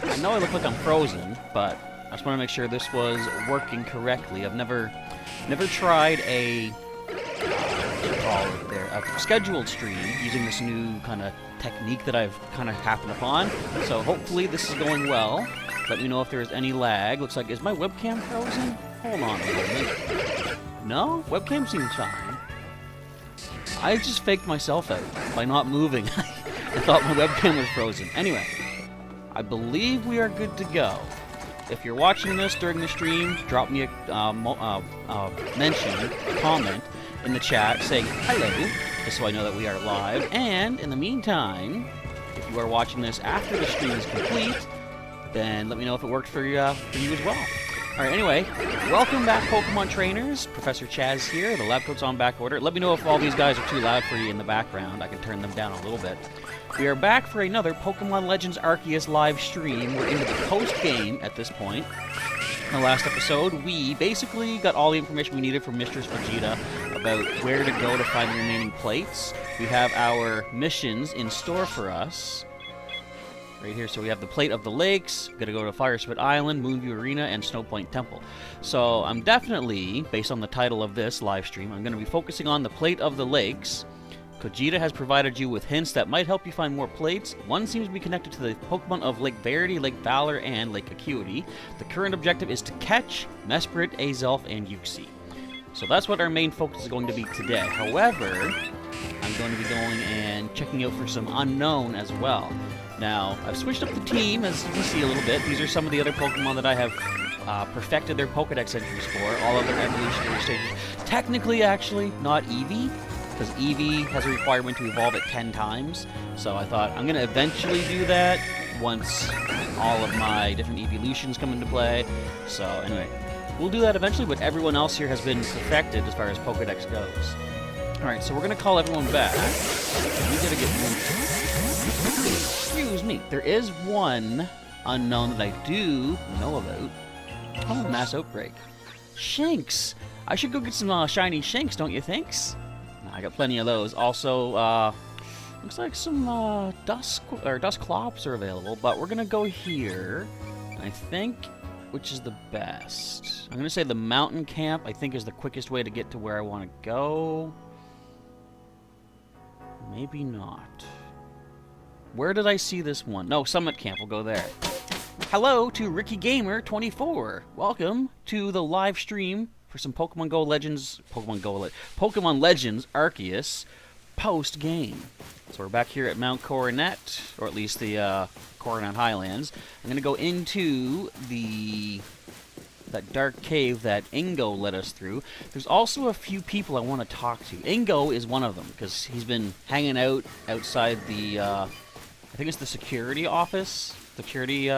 I know I look like I'm frozen, but I just want to make sure this was working correctly. I've never tried a scheduled stream using this new kind of technique that I've kind of happened upon. So hopefully this is going well. Let me know if there's any lag. Looks like, is my webcam frozen? Hold on a moment. No? Webcam seems fine. I just faked myself out by not moving. I thought my webcam was frozen. Anyway, I believe we are good to go. If you're watching this during the stream, drop me a comment in the chat saying hello, just so I know that we are live. And in the meantime, if you are watching this after the stream is complete, then let me know if it worked for you as well. Alright, anyway, welcome back, Pokemon Trainers. Professor Chaz here. The lab coat's on back order. Let me know if all these guys are too loud for you in the background. I can turn them down a little bit. We are back for another Pokemon Legends Arceus live stream. We're into the post-game at this point. In the last episode, we basically got all the information we needed from Mistress Vegeta about where to go to find the remaining plates. We have our missions in store for us. Right here, so we have the Plate of the Lakes, gotta go to Fire Spit Island, Moonview Arena, and Snow Point Temple. So I'm definitely, based on the title of this live stream, I'm gonna be focusing on the Plate of the Lakes. Vegeta has provided you with hints that might help you find more plates. One seems to be connected to the Pokemon of Lake Verity, Lake Valor, and Lake Acuity. The current objective is to catch Mesprit, Azelf, and Uxie. So that's what our main focus is going to be today. However, I'm going to be going and checking out for some unknown as well. Now, I've switched up the team, as you can see a little bit. These are some of the other Pokemon that I have perfected their Pokedex entries for, all of their evolutionary stages. Technically, actually, not Eevee, because Eevee has a requirement to evolve it 10 times. So I thought, I'm going to eventually do that once all of my different evolutions come into play. So anyway, we'll do that eventually, but everyone else here has been perfected as far as Pokedex goes. Alright, so we're going to call everyone back. We got to get moving. Excuse me. There is one unknown that I do know about. Oh, Mass Outbreak. Shanks! I should go get some shiny Shanks, don't you think? I got plenty of those. Also, looks like some Dusclops are available, but we're gonna go here. I think, which is the best? I'm gonna say the mountain camp, I think, is the quickest way to get to where I want to go. Maybe not. Where did I see this one? No, Summit Camp. We'll go there. Hello to Ricky Gamer 24. Welcome to the live stream for some Pokemon Legends Arceus post game. So we're back here at Mount Coronet, or at least the Coronet Highlands. I'm gonna go into that dark cave that Ingo led us through. There's also a few people I want to talk to. Ingo is one of them because he's been hanging out outside the I think it's the security office, security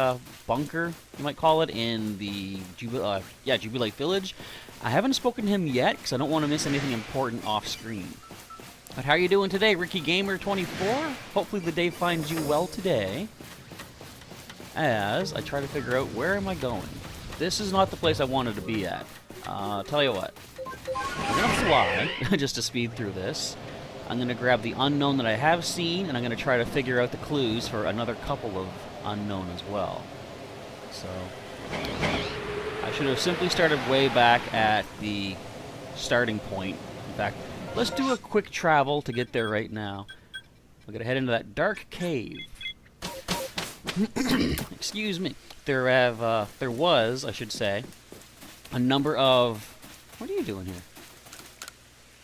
bunker, you might call it, in the Jubilate Village. I haven't spoken to him yet because I don't want to miss anything important off screen. But how are you doing today, Ricky Gamer 24? Hopefully the day finds you well today. As I try to figure out where am I going. This is not the place I wanted to be at. Tell you what, I'm gonna fly just to speed through this. I'm going to grab the unknown that I have seen, and I'm going to try to figure out the clues for another couple of unknown as well. So, I should have simply started way back at the starting point. In fact, let's do a quick travel to get there right now. We're going to head into that dark cave. Excuse me. There was, I should say, a number of... What are you doing here?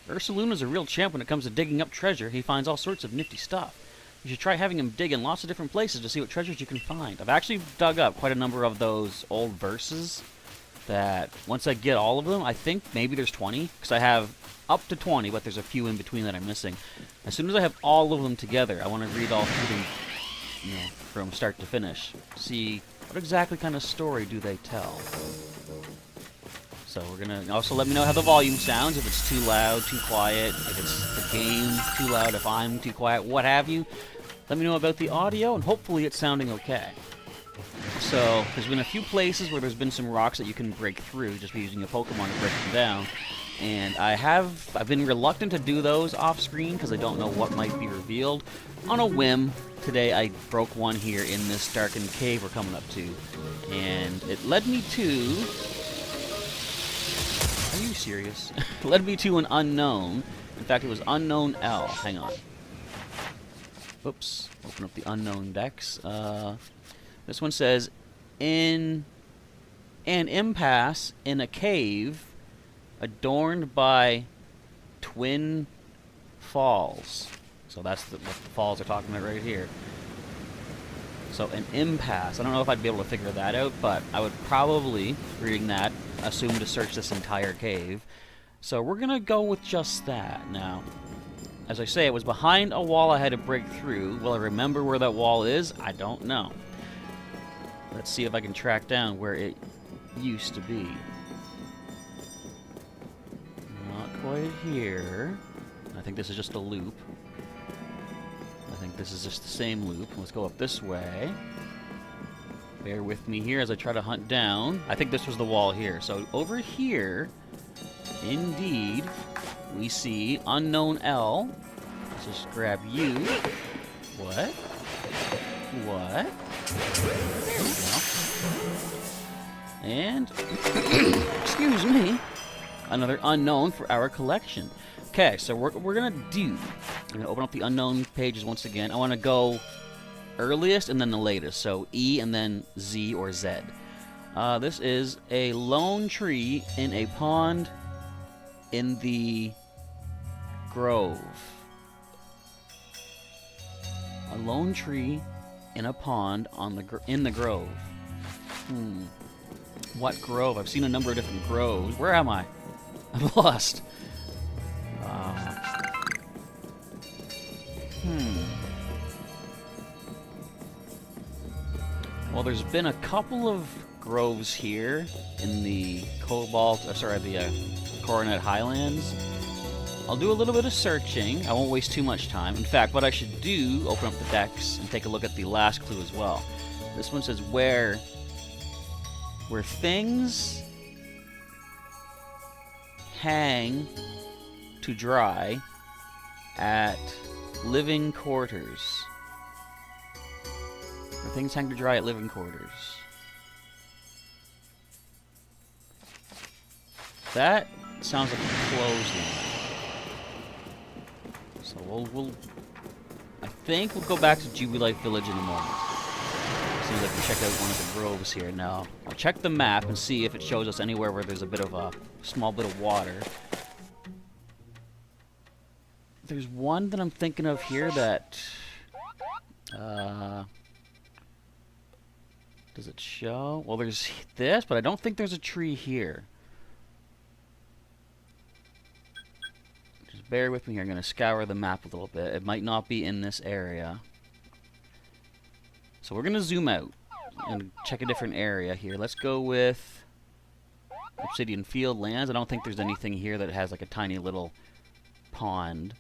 Ursaluna's a real champ when it comes to digging up treasure. He finds all sorts of nifty stuff. You should try having him dig in lots of different places to see what treasures you can find. I've actually dug up quite a number of those old verses that once I get all of them, I think maybe there's 20, because I have up to 20, but there's a few in between that I'm missing. As soon as I have all of them together, I want to read all through them, from start to finish. See what exactly kind of story do they tell. So we're going to also let me know how the volume sounds, if it's too loud, too quiet, if it's the game too loud, if I'm too quiet, what have you. Let me know about the audio, and hopefully it's sounding okay. So there's been a few places where there's been some rocks that you can break through just by using a Pokemon to break them down. And I've been reluctant to do those off screen because I don't know what might be revealed. On a whim, today I broke one here in this darkened cave we're coming up to. And it led me to... Are you serious? Led me to an unknown. In fact, it was Unknown L. Hang on. Oops. Open up the unknown decks. This one says, in an impasse in a cave adorned by twin falls. So that's what the falls are talking about right here. So an impasse. I don't know if I'd be able to figure that out, but I would probably, reading that, assume to search this entire cave. So we're going to go with just that. Now, as I say, it was behind a wall I had to break through. Will I remember where that wall is? I don't know. Let's see if I can track down where it used to be. Not quite here. I think this is just a loop. I think this is just the same loop. Let's go up this way. Bear with me here as I try to hunt down. I think this was the wall here. So over here, indeed, we see Unknown L. Let's just grab you. What? What? There we go. And, excuse me, another unknown for our collection. Okay, so we're going to do, I'm going to open up the unknown pages once again. I want to go earliest and then the latest. So E and then Z or Z. This is a lone tree in a pond in the grove. A lone tree in a pond on in the grove. What grove? I've seen a number of different groves. Where am I? I'm lost. Well, there's been a couple of groves here in the Coronet Highlands. I'll do a little bit of searching. I won't waste too much time. In fact, what I should do, open up the decks and take a look at the last clue as well. This one says where things hang to dry at living quarters. Where things hang to dry at living quarters. That sounds like a clothesline. So I think we'll go back to Jubilife Village in a moment. As soon as I can check out one of the groves here. Now, I'll check the map and see if it shows us anywhere where there's a bit of a small bit of water. There's one that I'm thinking of here that does it show? Well, there's this, but I don't think there's a tree here. Just bear with me here. I'm going to scour the map a little bit. It might not be in this area. So we're going to zoom out and check a different area here. Let's go with Obsidian Field Lands. I don't think there's anything here that has like a tiny little pond.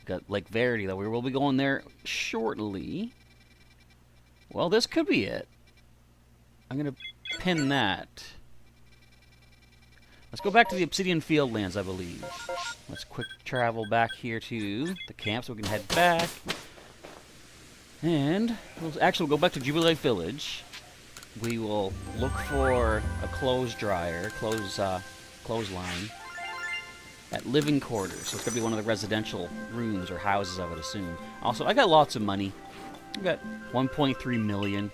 Got Lake Verity, though. We will be going there shortly. Well, this could be it. I'm going to pin that. Let's go back to the Obsidian Field Lands, I believe. Let's quick travel back here to the camp so we can head back. And we'll go back to Jubilife Village. We will look for a clothesline at living quarters. So it's going to be one of the residential rooms or houses, I would assume. Also, I got lots of money. I got 1.3 million.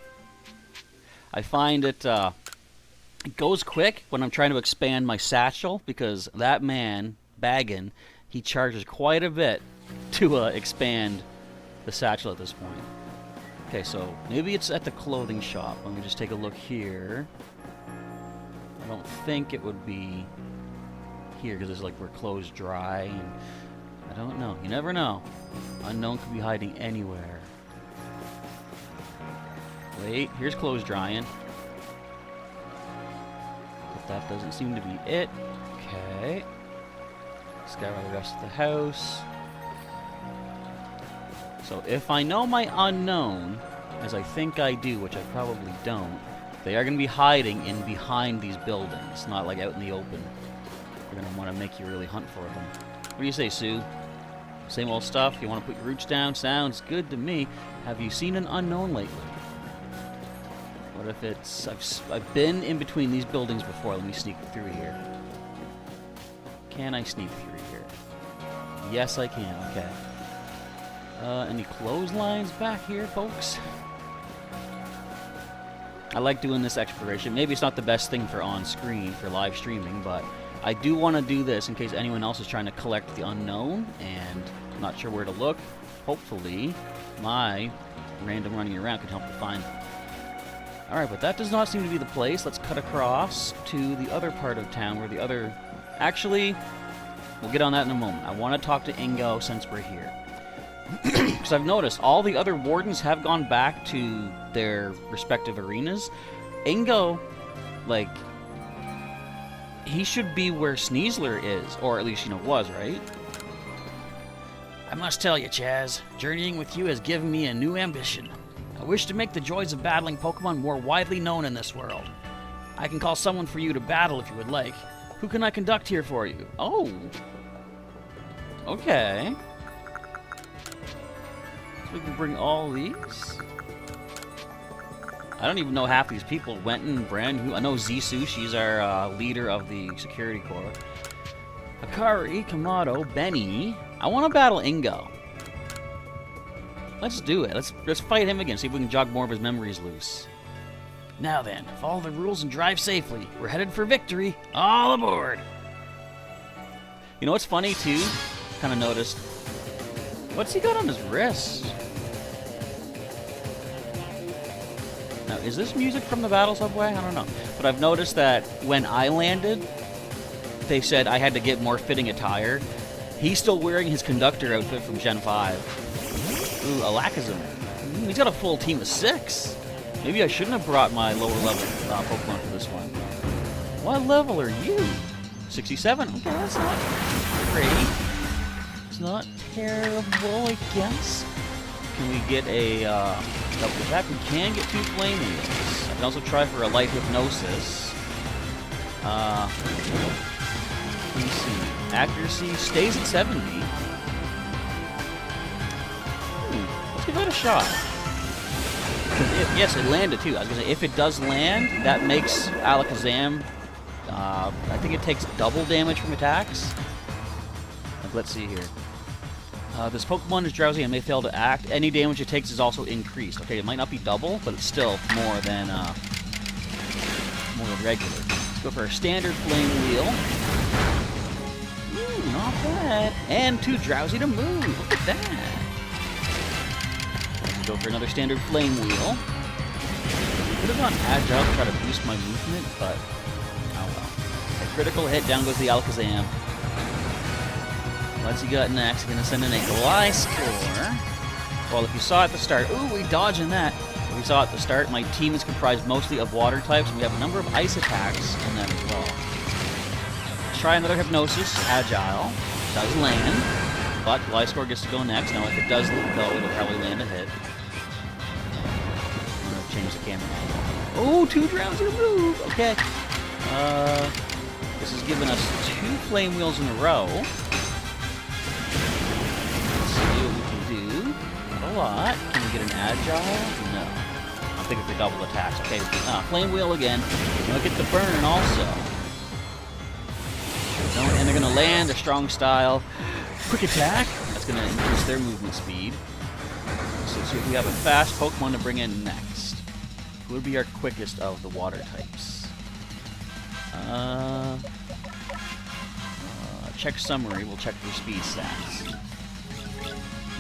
I find it goes quick when I'm trying to expand my satchel because that man, Baggin, he charges quite a bit to expand the satchel at this point. Okay, so maybe it's at the clothing shop. Let me just take a look here. I don't think it would be here because it's like we're clothes dry and I don't know. You never know. Unknown could be hiding anywhere. Wait, here's clothes drying. But that doesn't seem to be it. Okay. Scour the rest of the house. So if I know my unknown, as I think I do, which I probably don't, they are going to be hiding in behind these buildings, not like out in the open. They're going to want to make you really hunt for them. What do you say, Sue? Same old stuff? You want to put your roots down? Sounds good to me. Have you seen an unknown lately? What if it's... I've been in between these buildings before. Let me sneak through here. Can I sneak through here? Yes, I can. Okay. Any clotheslines back here, folks? I like doing this exploration. Maybe it's not the best thing for on-screen, for live streaming, but I do want to do this in case anyone else is trying to collect the unknown, and I'm not sure where to look. Hopefully, my random running around can help you find them. Alright, but that does not seem to be the place. Let's cut across to the other part of town where the other... Actually, we'll get on that in a moment. I want to talk to Ingo since we're here. Because I've noticed all the other wardens have gone back to their respective arenas. Ingo, like, he should be where Sneasler is, or at least, was, right? I must tell you, Chaz, journeying with you has given me a new ambition. I wish to make the joys of battling Pokemon more widely known in this world. I can call someone for you to battle if you would like. Who can I conduct here for you? Oh. Okay. So we can bring all these. I don't even know half these people. Wenton, brand new. I know Zisu, she's our leader of the security corps. Akari, Kamado, Benny. I want to battle Ingo. Let's do it. Let's fight him again, see if we can jog more of his memories loose. Now then, follow the rules and drive safely. We're headed for victory. All aboard! You know what's funny, too? Kind of noticed. What's he got on his wrist? Now, is this music from the Battle Subway? I don't know. But I've noticed that when I landed, they said I had to get more fitting attire. He's still wearing his conductor outfit from Gen 5. Ooh, Alakazam. He's got a full team of 6. Maybe I shouldn't have brought my lower level Pokemon for this one. What level are you? 67? Okay, that's not great. It's not terrible, I guess. Can we get a double attack? We can get 2 Flame Wheels. I can also try for a Light Hypnosis. Let me see. Accuracy stays at 70. Let's give that a shot. Yes, it landed too. I was going to say, if it does land, that makes Alakazam, I think it takes double damage from attacks. Like, let's see here. This Pokemon is drowsy and may fail to act. Any damage it takes is also increased. Okay, it might not be double, but it's still more than regular. Let's go for a standard Flame Wheel. Ooh, not bad. And too drowsy to move. Look at that. Let's go for another standard Flame Wheel. Could have gone Agile to try to boost my movement, but oh well. A critical hit, down goes the Alakazam. What's he got next? Gonna send in a Gliscor. Well, if you saw at the start, ooh, we dodging that. If you saw at the start, my team is comprised mostly of water types, and we have a number of ice attacks in that as well. Let's try another Hypnosis, Agile. Does land, but Gliscor gets to go next. Now, if it does go, it'll probably land a hit. I'm gonna change the camera angle. Oh, too drowsy to move. Okay. This has given us 2 Flame Wheels in a row. A lot. Can we get an Agile? No. I'm thinking for double attacks. Okay, Flame Wheel again. We'll get the burn also. And they're going to land a strong style. Quick attack. That's going to increase their movement speed. So let's see if we have a fast Pokemon to bring in next. Who would be our quickest of the water types? Check summary. We'll check their speed stats.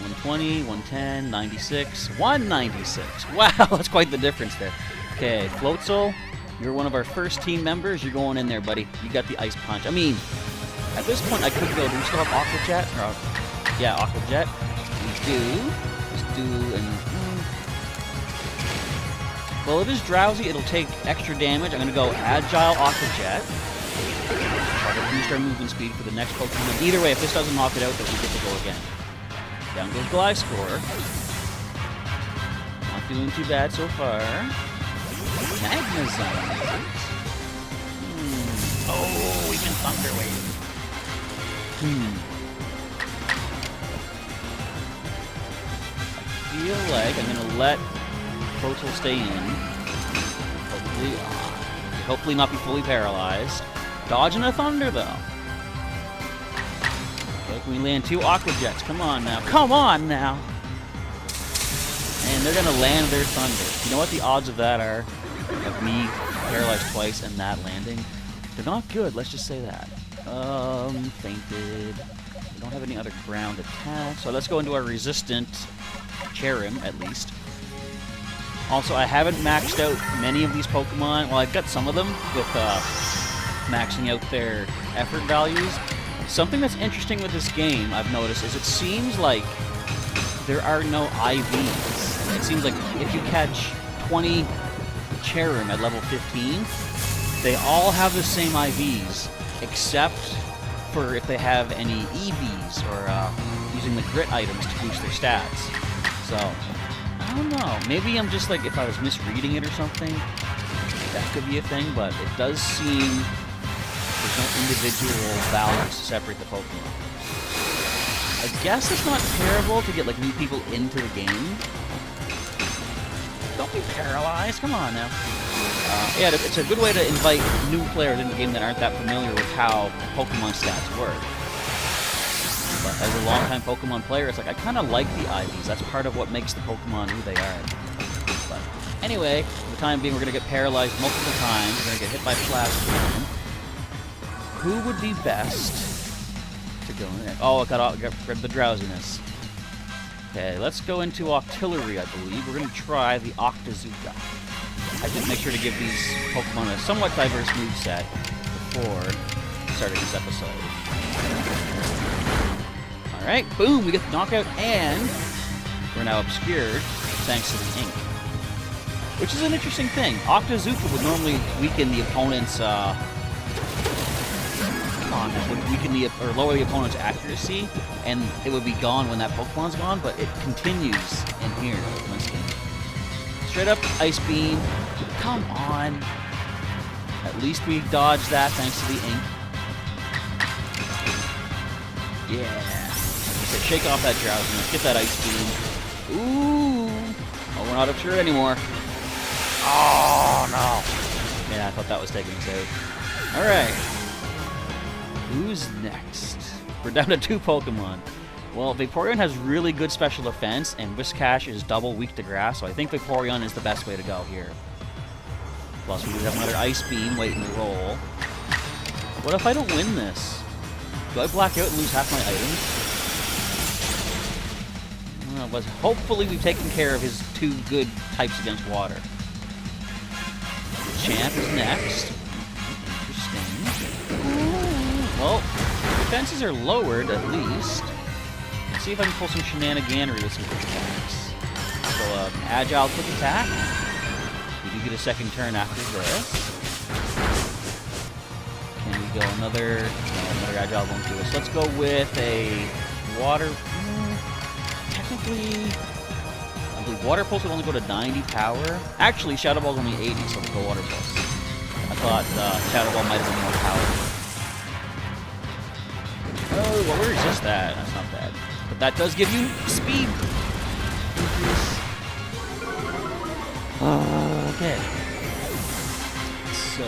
120, 110, 96, 196. Wow, that's quite the difference there. Okay, Floatzel, you're one of our first team members. You're going in there, buddy. You got the Ice Punch. I mean, at this point, I could go. Do we still have Aqua Jet? Yeah, Aqua Jet. We do. Let's do an... Well, it is drowsy. It'll take extra damage. I'm going to go Agile Aqua Jet. Try to boost our movement speed for the next Pokemon. Either way, if this doesn't knock it out, then we get to go again. Down goes Gliscor. Not doing too bad so far. Magnezone. Oh, we can Thunder Wave. I feel like I'm gonna let Protel stay in. Hopefully not be fully paralyzed. Dodging a Thunder, though. Okay, can we land 2 Aqua Jets? Come on now. Come on now! And they're gonna land their Thunder. You know what the odds of that are? Of me paralyzed twice and that landing? They're not good, let's just say that. Fainted. We don't have any other ground attacks, so let's go into our resistant Cherrim, at least. Also, I haven't maxed out many of these Pokemon. Well, I've got some of them with maxing out their effort values. Something that's interesting with this game, I've noticed, is it seems like there are no IVs. It seems like if you catch 20 Cherrim at level 15, they all have the same IVs, except for if they have any EVs or using the grit items to boost their stats. So, I don't know. Maybe I'm just like, if I was misreading it or something, that could be a thing, but it does seem there's no individual values to separate the Pokemon. I guess it's not terrible to get like new people into the game. Don't be paralyzed. Come on now. Yeah, it's a good way to invite new players into the game that aren't that familiar with how Pokemon stats work. But as a long-time Pokemon player, it's like, I kind of like the IVs. That's part of what makes the Pokemon who they are. But anyway, for the time being, we're going to get paralyzed multiple times. We're going to get hit by Plasma. Who would be best to go in there? Oh, I got rid of the drowsiness. Okay, let's go into Octillery, I believe. We're going to try the Octazooka. I did make sure to give these Pokemon a somewhat diverse moveset before starting this episode. Alright, boom, we get the knockout, and we're now obscured thanks to the ink. Which is an interesting thing. Octazooka would normally weaken the opponent's, would weaken or lower the opponent's accuracy, and it would be gone when that Pokemon's gone, but it continues in here. Straight up Ice Beam. Come on. At least we dodged that thanks to the ink. Yeah. Okay, shake off that drowsiness. Get that Ice Beam. Ooh. Oh, we're not obscured anymore. Oh, no. Yeah, I thought that was taking us out. Alright. Who's next? We're down to 2 Pokemon. Well, Vaporeon has really good special defense, and Whiscash is double weak to grass, so I think Vaporeon is the best way to go here. Plus, we do have another Ice Beam waiting to roll. What if I don't win this? Do I black out and lose half my items? But hopefully we've taken care of his 2 good types against water. Champ is next. Interesting. Well, defenses are lowered at least. Let's see if I can pull some shenaniganery with some quick attacks. So, agile quick attack. We do get a second turn after this. Can we go another? No, another agile won't do us. Let's go with a water. Technically, I believe water pulse would only go to 90 power. Actually, Shadow Ball's only 80, so let's go water pulse. I thought Shadow Ball might have been more powerful. Oh, well, we resist that. That's not bad. But that does give you speed. Okay. So,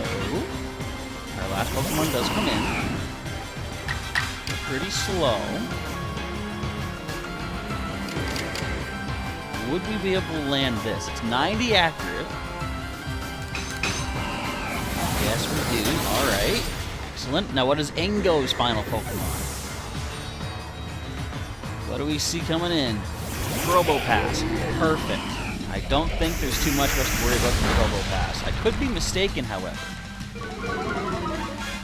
our last Pokemon does come in. Pretty slow. Would we be able to land this? It's 90 accurate. Yes, we do. Alright. Excellent. Now, what is Ingo's final Pokemon? What do we see coming in? Probopass. Perfect. I don't think there's too much for us to worry about the Probopass. I could be mistaken, however.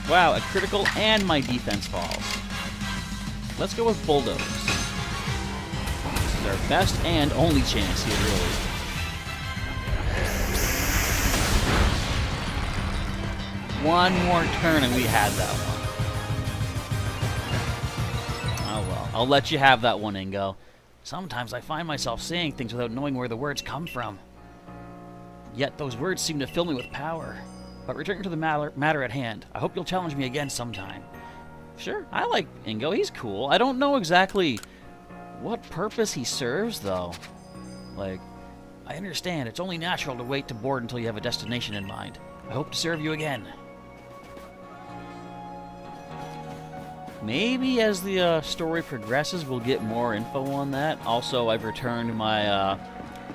Wow, a critical and my defense falls. Let's go with Bulldoze. This is our best and only chance here, really. One more turn and we had that one. Oh well, I'll let you have that one, Ingo. Sometimes I find myself saying things without knowing where the words come from. Yet those words seem to fill me with power. But returning to the matter at hand, I hope you'll challenge me again sometime. Sure, I like Ingo. He's cool. I don't know exactly what purpose he serves, though. Like, I understand it's only natural to wait to board until you have a destination in mind. I hope to serve you again. Maybe as the story progresses, we'll get more info on that. Also, I've returned my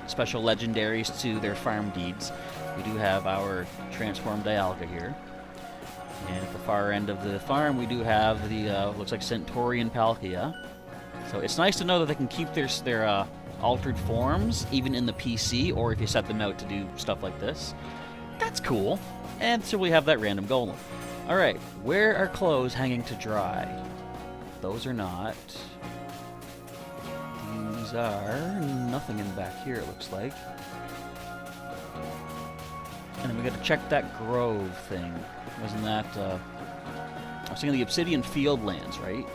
special legendaries to their farm deeds. We do have our transformed Dialga here. And at the far end of the farm, we do have the, looks like Centaurian Palkia. So it's nice to know that they can keep their altered forms, even in the PC, or if you set them out to do stuff like this. That's cool. And so we have that random golem. Alright, where are clothes hanging to dry? Those are not. These are nothing in back here, it looks like. And then we gotta check that grove thing. Wasn't that, I was thinking the Obsidian Fieldlands, right?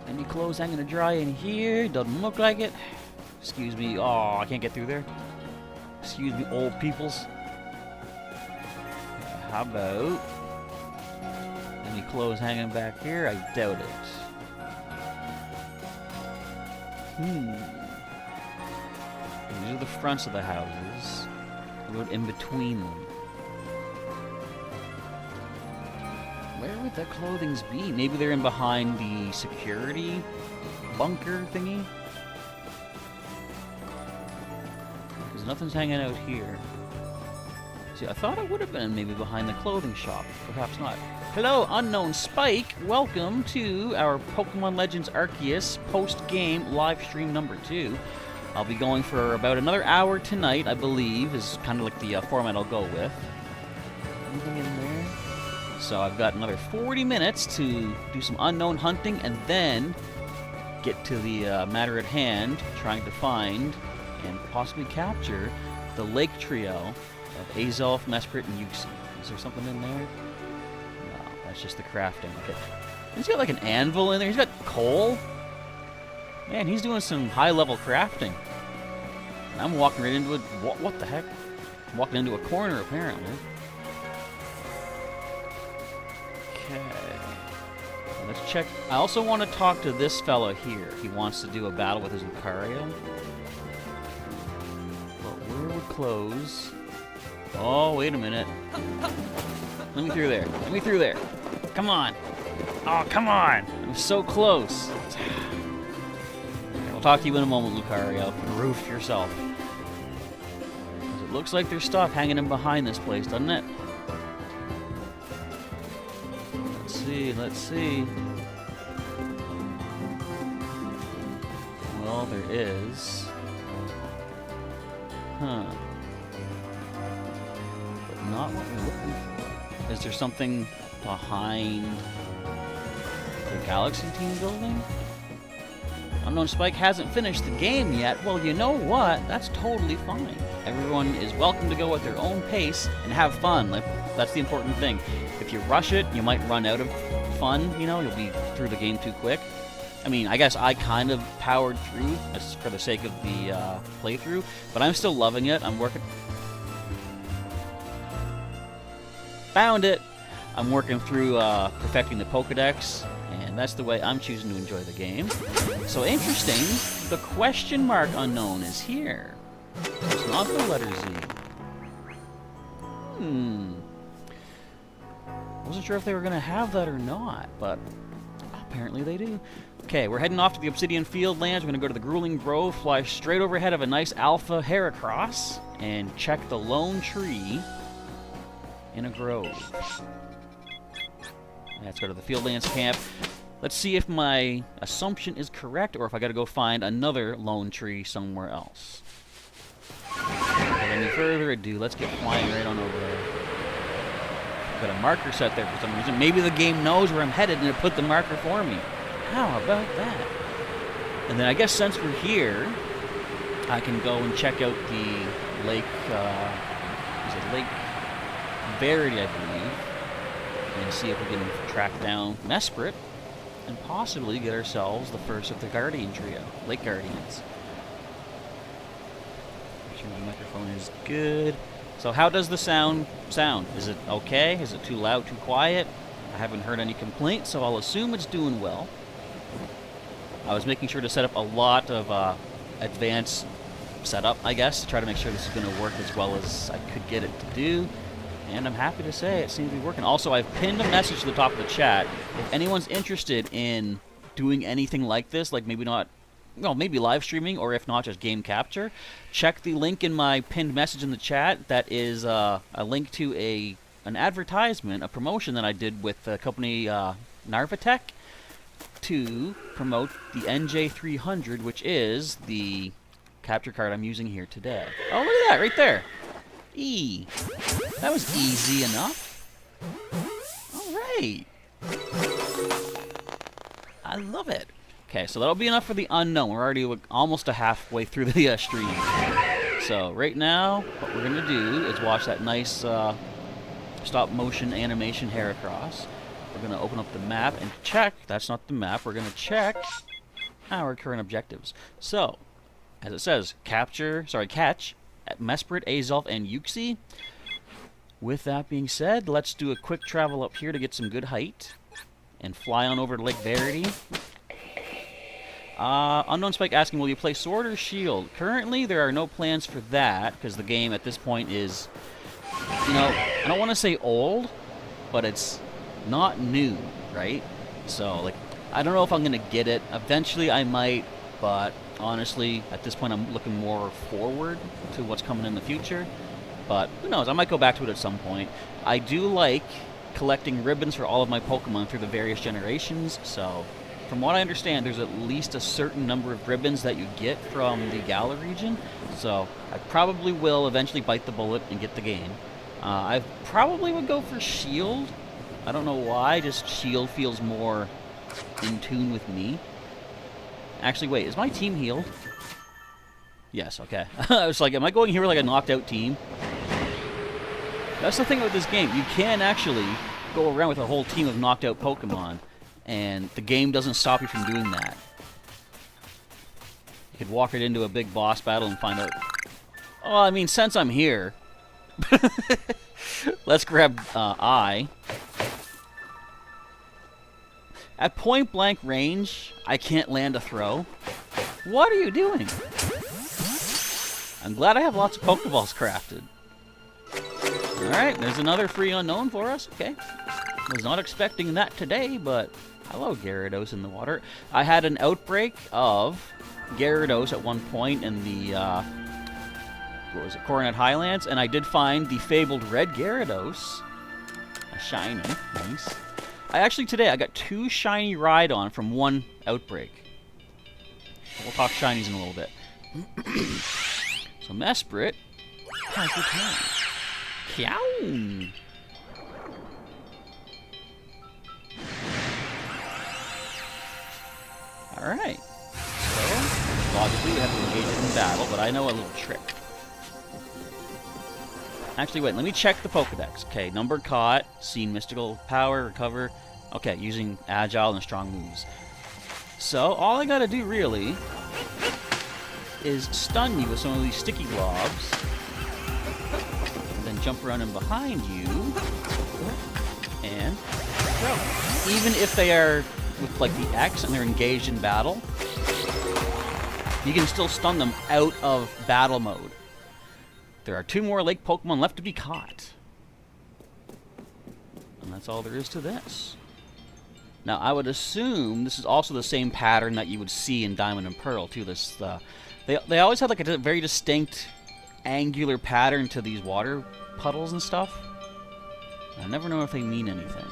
Any clothes hanging to dry in here? Doesn't look like it. Excuse me. Oh, I can't get through there. Excuse me, old peoples. How about any clothes hanging back here? I doubt it. These are the fronts of the houses. The road in between them. Where would the clothings be? Maybe they're in behind the security bunker thingy? Because nothing's hanging out here. See, I thought it would have been maybe behind the clothing shop. Perhaps not. Hello, Unknown Spike. Welcome to our Pokémon Legends Arceus post-game live stream number 2. I'll be going for about another hour tonight, I believe, is kind of like the format I'll go with. Anything in there? So I've got another 40 minutes to do some unknown hunting and then get to the matter at hand, trying to find and possibly capture the Lake Trio of Azulf, Mesprit, and Yuxi. Is there something in there? No, that's just the crafting. Okay. He's got like an anvil in there. He's got coal. Man, he's doing some high-level crafting. I'm walking right into it. What the heck? I'm walking into a corner, apparently. Okay. Let's check. I also want to talk to this fellow here. He wants to do a battle with his Lucario. But where would close? Oh, wait a minute. Let me through there. Let me through there. Come on. Oh, come on. I'm so close. Okay, we'll talk to you in a moment, Lucario. Roof yourself. It looks like there's stuff hanging in behind this place, doesn't it? Let's see. Well, there is. Huh. But not what we're looking for. Is there something behind the Galaxy Team building? Unknown Spike hasn't finished the game yet. Well, you know what? That's totally fine. Everyone is welcome to go at their own pace and have fun. Like, that's the important thing. If you rush it, you might run out of fun, you know? You'll be through the game too quick. I mean, I guess I kind of powered through just for the sake of the playthrough, but I'm still loving it. I'm working... Found it! I'm working through perfecting the Pokedex, and that's the way I'm choosing to enjoy the game. So interesting, the question mark unknown is here. It's not the letter Z. Wasn't sure if they were going to have that or not, but apparently they do. Okay, we're heading off to the Obsidian Fieldlands. We're going to go to the Grueling Grove, fly straight overhead of a nice Alpha Heracross, and check the lone tree in a grove. Let's go to the Fieldlands camp. Let's see if my assumption is correct or if I got to go find another lone tree somewhere else. Without any further ado, let's get flying right on over there. I've got a marker set there for some reason. Maybe the game knows where I'm headed and it put the marker for me. How about that? And then I guess since we're here, I can go and check out the Lake, is it Lake Verity, I believe, and see if we can track down Mesprit and possibly get ourselves the first of the Guardian trio, Lake Guardians. Make sure the microphone is good. So how does the sound? Is it okay? Is it too loud, too quiet? I haven't heard any complaints, so I'll assume it's doing well. I was making sure to set up a lot of advanced setup, I guess, to try to make sure this is going to work as well as I could get it to do. And I'm happy to say it seems to be working. Also, I've pinned a message to the top of the chat. If anyone's interested in doing anything like this, like maybe not, well, maybe live streaming, or if not, just game capture, check the link in my pinned message in the chat. That is a link to an advertisement, a promotion that I did with the company Narvatech to promote the NJ300, which is the capture card I'm using here today. Oh, look at that, right there. That was easy enough. All right. I love it. Okay, so that'll be enough for the unknown. We're already almost halfway through the stream. So right now, what we're going to do is watch that nice stop-motion animation Heracross. We're going to open up the map and check. That's not the map. We're going to check our current objectives. So, as it says, catch Mesprit, Azelf, and Uxie. With that being said, let's do a quick travel up here to get some good height and fly on over to Lake Verity. Unknown Spike asking, will you play Sword or Shield? Currently, there are no plans for that, because the game at this point is, you know, I don't want to say old, but it's not new, right? So, like, I don't know if I'm going to get it. Eventually, I might, but honestly, at this point, I'm looking more forward to what's coming in the future. But who knows? I might go back to it at some point. I do like collecting ribbons for all of my Pokemon through the various generations, so from what I understand, there's at least a certain number of ribbons that you get from the Galar region, so I probably will eventually bite the bullet and get the game. I probably would go for Shield. I don't know why, just Shield feels more in tune with me. Actually, wait, is my team healed? Yes, okay. I was like, am I going here with like a knocked out team? That's the thing about this game. You can actually go around with a whole team of knocked out Pokemon, and the game doesn't stop you from doing that. You could walk right into a big boss battle and find out... Oh, I mean, since I'm here... Let's grab I. At point blank range, I can't land a throw. What are you doing? I'm glad I have lots of Pokeballs crafted. Alright, there's another free unknown for us. Okay. Was not expecting that today, but hello, Gyarados in the water. I had an outbreak of Gyarados at one point in the, what was it, Coronet Highlands, and I did find the fabled red Gyarados. A shiny. Nice. Today, I got 2 shiny Rhydon from one outbreak. We'll talk shinies in a little bit. So, Mesprit has returned. Kyow! Alright. So, logically, we have to engage it in battle, but I know a little trick. Actually, wait, let me check the Pokedex. Okay, number caught, seen mystical power, recover. Okay, using agile and strong moves. So, all I gotta do, really, is stun you with some of these sticky globs, and then jump around in behind you, and throw. Even if they are with, like, the X and they're engaged in battle, you can still stun them out of battle mode. There are 2 more lake Pokemon left to be caught. And that's all there is to this. Now, I would assume this is also the same pattern that you would see in Diamond and Pearl, too. This, they always have like a very distinct angular pattern to these water puddles and stuff. I never know if they mean anything.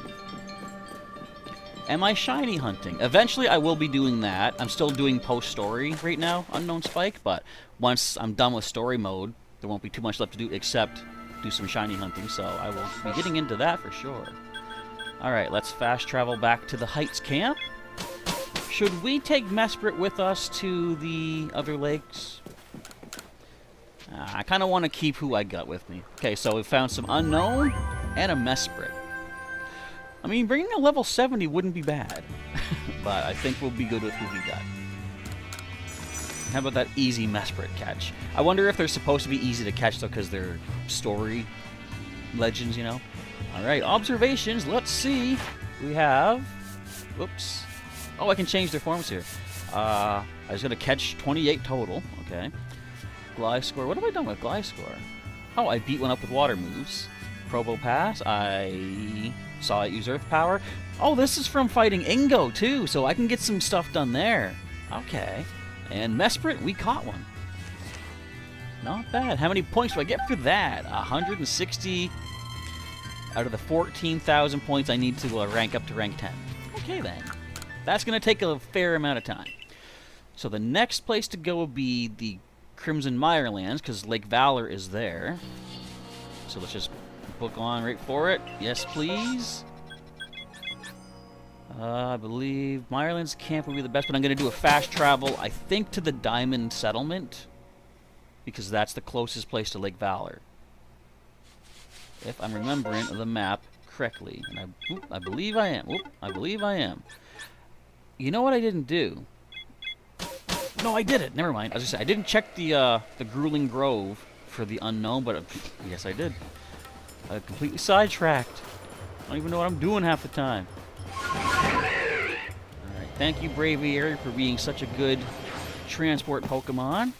Am I shiny hunting? Eventually, I will be doing that. I'm still doing post-story right now, Unknown Spike, but once I'm done with story mode, there won't be too much left to do except do some shiny hunting, so I will be getting into that for sure. Alright, let's fast travel back to the Heights camp. Should we take Mesprit with us to the other lakes? I kind of want to keep who I got with me. Okay, so we found some Unknown and a Mesprit. I mean, bringing a level 70 wouldn't be bad, but I think we'll be good with who we got. How about that easy Mesprit catch? I wonder if they're supposed to be easy to catch, though, because they're story legends, you know? Alright, observations. Let's see we have... Whoops. Oh, I can change their forms here. I was going to catch 28 total. Okay. Gliscor. What have I done with Gliscor? Oh, I beat one up with water moves. Probo Pass. I saw it use Earth Power. Oh, this is from fighting Ingo, too, so I can get some stuff done there. Okay. And Mesprit, we caught one. Not bad. How many points do I get for that? 160 out of the 14,000 points I need to rank up to rank 10. Okay, then. That's going to take a fair amount of time. So the next place to go will be the Crimson Mirelands, because Lake Valor is there. So let's just book on right for it. Yes, please. I believe Mirelands Camp would be the best, but I'm going to do a fast travel, I think, to the Diamond Settlement, because that's the closest place to Lake Valor, if I'm remembering the map correctly. And I believe I am. I believe I am. You know what I didn't do? No, I did it. Never mind. As I said, I didn't check the Grueling Grove for the unknown, but yes, I did. I completely sidetracked. I don't even know what I'm doing half the time. Alright, thank you, Braviary, for being such a good transport Pokemon.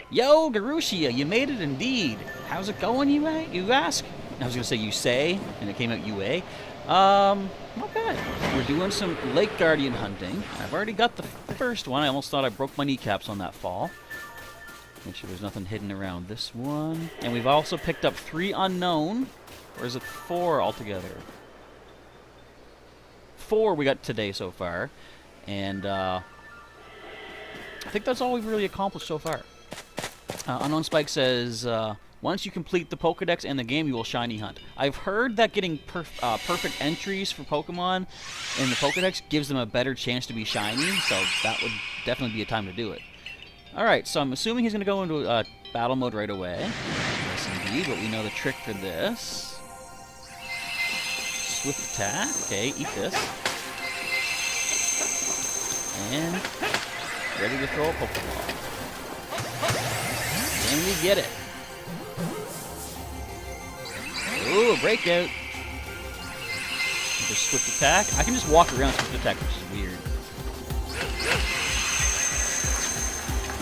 Yo, Garushia, you made it indeed. How's it going, you ask? I was going to say you say, and it came out UA. Not bad. We're doing some Lake Guardian hunting. I've already got the first one. I almost thought I broke my kneecaps on that fall. Make sure there's nothing hidden around this one. And we've also picked up 3 unknown. Or is it 4 altogether? 4 we got today so far. And I think that's all we've really accomplished so far. Unknown Spike says, once you complete the Pokedex and the game, you will shiny hunt. I've heard that getting perfect entries for Pokemon in the Pokedex gives them a better chance to be shiny, so that would definitely be a time to do it. Alright, so I'm assuming he's going to go into battle mode right away. Yes, indeed, but we know the trick for this. Swift attack. Okay, eat this. And ready to throw a Pokeball. And we get it. Ooh, breakout. Just swift attack. I can just walk around swift attack, which is weird.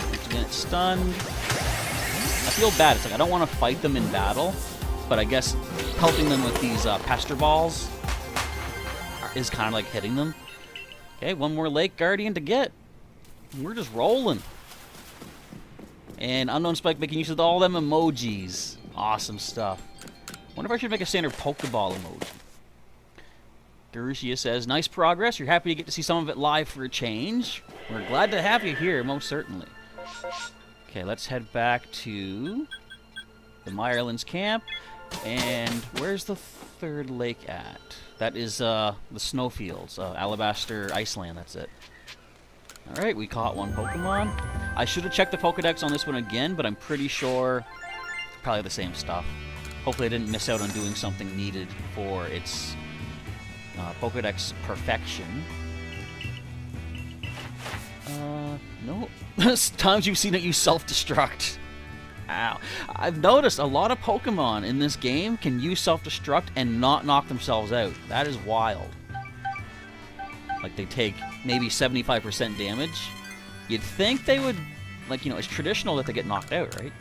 Once again, it's stunned. I feel bad. It's like I don't want to fight them in battle, but I guess helping them with these pester balls is kind of like hitting them. Okay, one more Lake Guardian to get. We're just rolling. And Unknown Spike making use of all them emojis. Awesome stuff. Wonder if I should make a standard Pokeball emoji. Garushia says, nice progress. You're happy to get to see some of it live for a change. We're glad to have you here, most certainly. Okay, let's head back to the Mirelands camp. And where's the third lake at? That is the Snowfields, Alabaster Iceland, that's it. Alright, we caught one Pokemon. I should have checked the Pokedex on this one again, but I'm pretty sure it's probably the same stuff. Hopefully I didn't miss out on doing something needed for its Pokedex perfection. No. Times you've seen it use self-destruct. Ow. I've noticed a lot of Pokemon in this game can use self-destruct and not knock themselves out. That is wild. Like, they take maybe 75% damage. You'd think they would, like, you know, it's traditional that they get knocked out, right?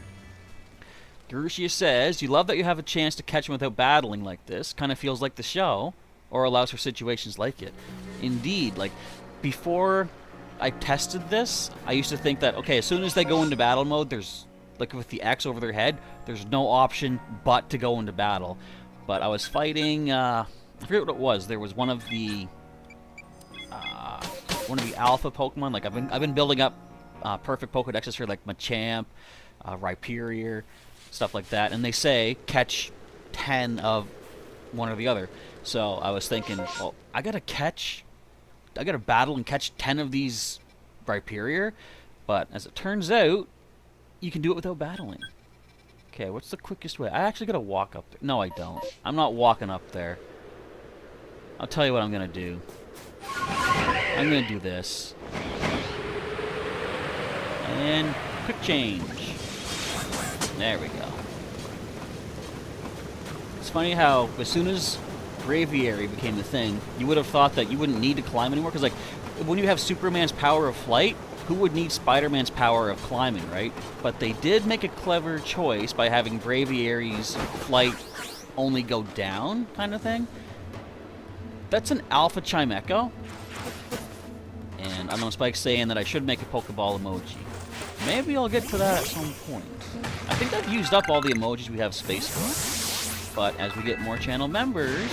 Garushia says, you love that you have a chance to catch them without battling like this. Kind of feels like the show, or allows for situations like it. Indeed, like, before I tested this, I used to think that, okay, as soon as they go into battle mode, there's, like with the X over their head, there's no option but to go into battle. But I was fighting, I forget what it was. There was one of the alpha Pokemon. Like, I've been building up perfect Pokedexes for, like, Machamp, Rhyperior, stuff like that. And they say catch 10 of one or the other. So I was thinking, well, I gotta battle and catch 10 of these Rhyperior. But as it turns out, you can do it without battling. Okay, what's the quickest way? I actually gotta walk up there. No, I don't. I'm not walking up there. I'll tell you what I'm gonna do. I'm gonna do this. And quick change. There we go. It's funny how as soon as Braviary became the thing, you would have thought that you wouldn't need to climb anymore, because like, when you have Superman's power of flight, who would need Spider-Man's power of climbing, right? But they did make a clever choice by having Braviary's flight only go down, kind of thing. That's an Alpha Chimecho. And I know Spike's saying that I should make a Pokeball emoji. Maybe I'll get to that at some point. I think I've used up all the emojis we have space for. But as we get more channel members,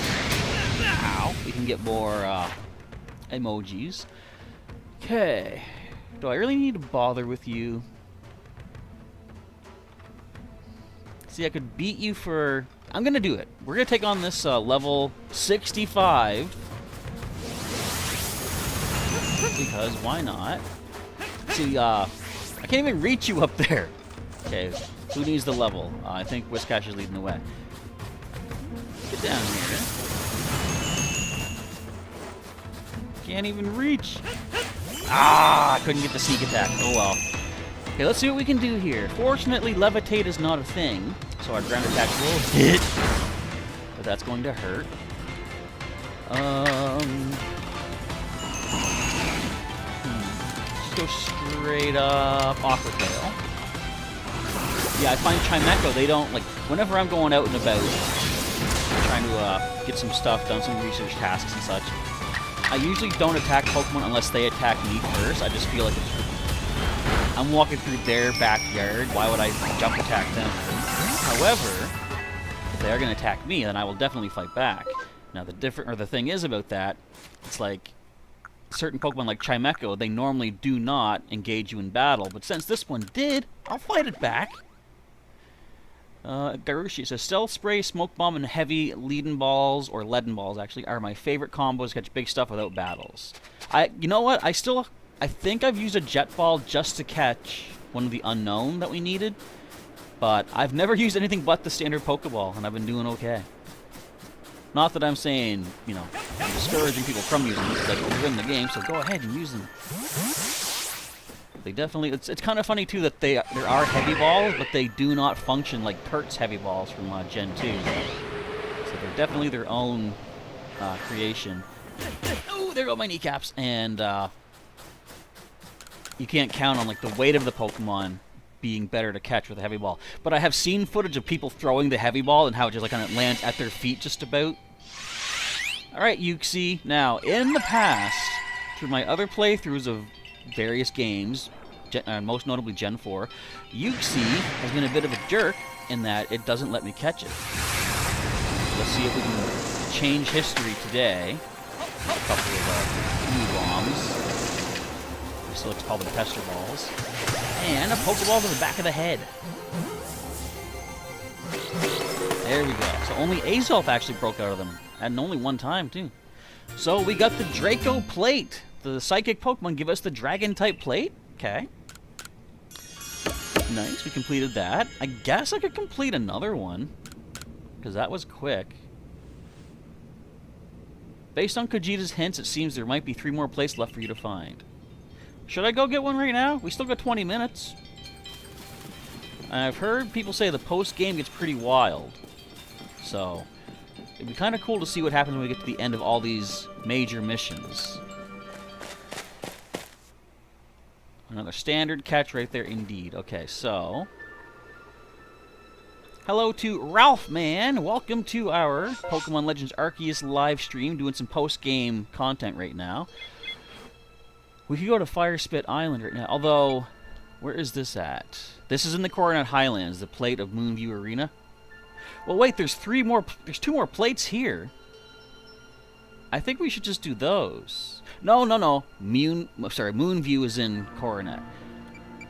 we can get more emojis. Okay. Do I really need to bother with you? See, I could beat you for... I'm going to do it. We're going to take on this level 65. Because why not? See, I can't even reach you up there. Okay, who needs the level? I think Whiscash is leading the way. Get down here. Can't even reach. Ah, I couldn't get the sneak attack. Oh well. Okay, let's see what we can do here. Fortunately, levitate is not a thing, so our ground attack will hit. But that's going to hurt. Just go straight up Aqua Tail. Yeah, I find Chimecho, they don't, like, whenever I'm going out and about, trying to get some stuff done, some research tasks and such, I usually don't attack Pokemon unless they attack me first. I just feel like I'm walking through their backyard. Why would I jump attack them? However, if they are going to attack me, then I will definitely fight back. Now, the thing is about that, it's like certain Pokemon like Chimecho, they normally do not engage you in battle, but since this one did, I'll fight it back. Garushi says, Stealth Spray, Smoke Bomb, and Heavy Leaden Balls, or Leaden Balls, actually, are my favorite combos to catch big stuff without battles. You know what? I think I've used a Jet Ball just to catch one of the unknown that we needed, but I've never used anything but the standard Pokeball, and I've been doing okay. Not that I'm saying, you know, I'm discouraging people from using them, because like, we're in the game, so go ahead and use them. They definitely, it's kind of funny too that there are heavy balls, but they do not function like Pert's heavy balls from Gen 2. So they're definitely their own creation. Oh, there go my kneecaps. And you can't count on like the weight of the Pokemon being better to catch with a heavy ball. But I have seen footage of people throwing the heavy ball and how it just like kind of lands at their feet just about. All right, Yuxi. Now, in the past, through my other playthroughs of various games, most notably Gen 4, Yuxi has been a bit of a jerk in that it doesn't let me catch it. Let's see if we can change history today. A couple of blue bombs. We still like to call them pester balls. And a Pokeball to the back of the head. There we go. So only Azelf actually broke out of them. And only one time, too. So we got the Draco Plate. The Psychic Pokemon give us the Dragon-type plate. Okay. Nice, we completed that. I guess I could complete another one, because that was quick. Based on Kojita's hints, it seems there might be 3 more plates left for you to find. Should I go get one right now? We still got 20 minutes. And I've heard people say the post-game gets pretty wild. So, it'd be kind of cool to see what happens when we get to the end of all these major missions. Another standard catch right there, indeed. Okay, so... Hello to Ralph Man. Welcome to our Pokemon Legends Arceus live stream, doing some post-game content right now. We could go to Firespit Island right now, although... Where is this at? This is in the Coronet Highlands, the plate of Moonview Arena. Well, wait, there's 2 more plates here. I think we should just do those. No. Moonview is in Coronet.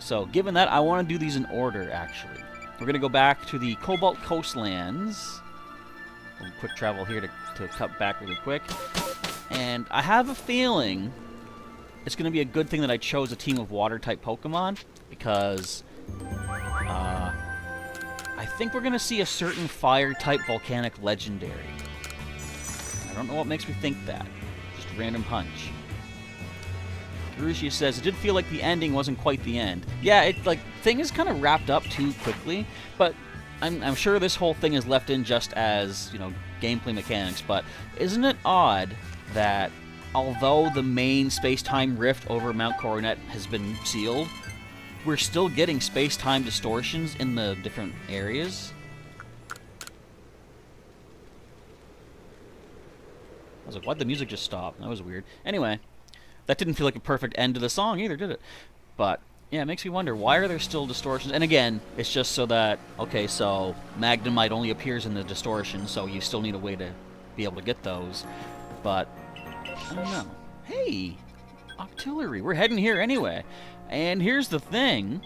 So, given that, I want to do these in order, actually. We're going to go back to the Cobalt Coastlands. Quick travel here to cut back really quick. And I have a feeling it's going to be a good thing that I chose a team of Water-type Pokemon, because I think we're going to see a certain Fire-type Volcanic Legendary. I don't know what makes me think that. Just a random hunch. Garushi says, it did feel like the ending wasn't quite the end. Yeah, thing is kind of wrapped up too quickly, but I'm sure this whole thing is left in just as, you know, gameplay mechanics, but isn't it odd that although the main space-time rift over Mount Coronet has been sealed, we're still getting space-time distortions in the different areas? I was like, why'd the music just stop? That was weird. Anyway, that didn't feel like a perfect end to the song either, did it? But yeah, it makes me wonder, why are there still distortions? And again, it's just so that, okay, so Magnemite only appears in the distortion, so you still need a way to be able to get those. But, I don't know. Hey! Octillery. We're heading here anyway. And here's the thing.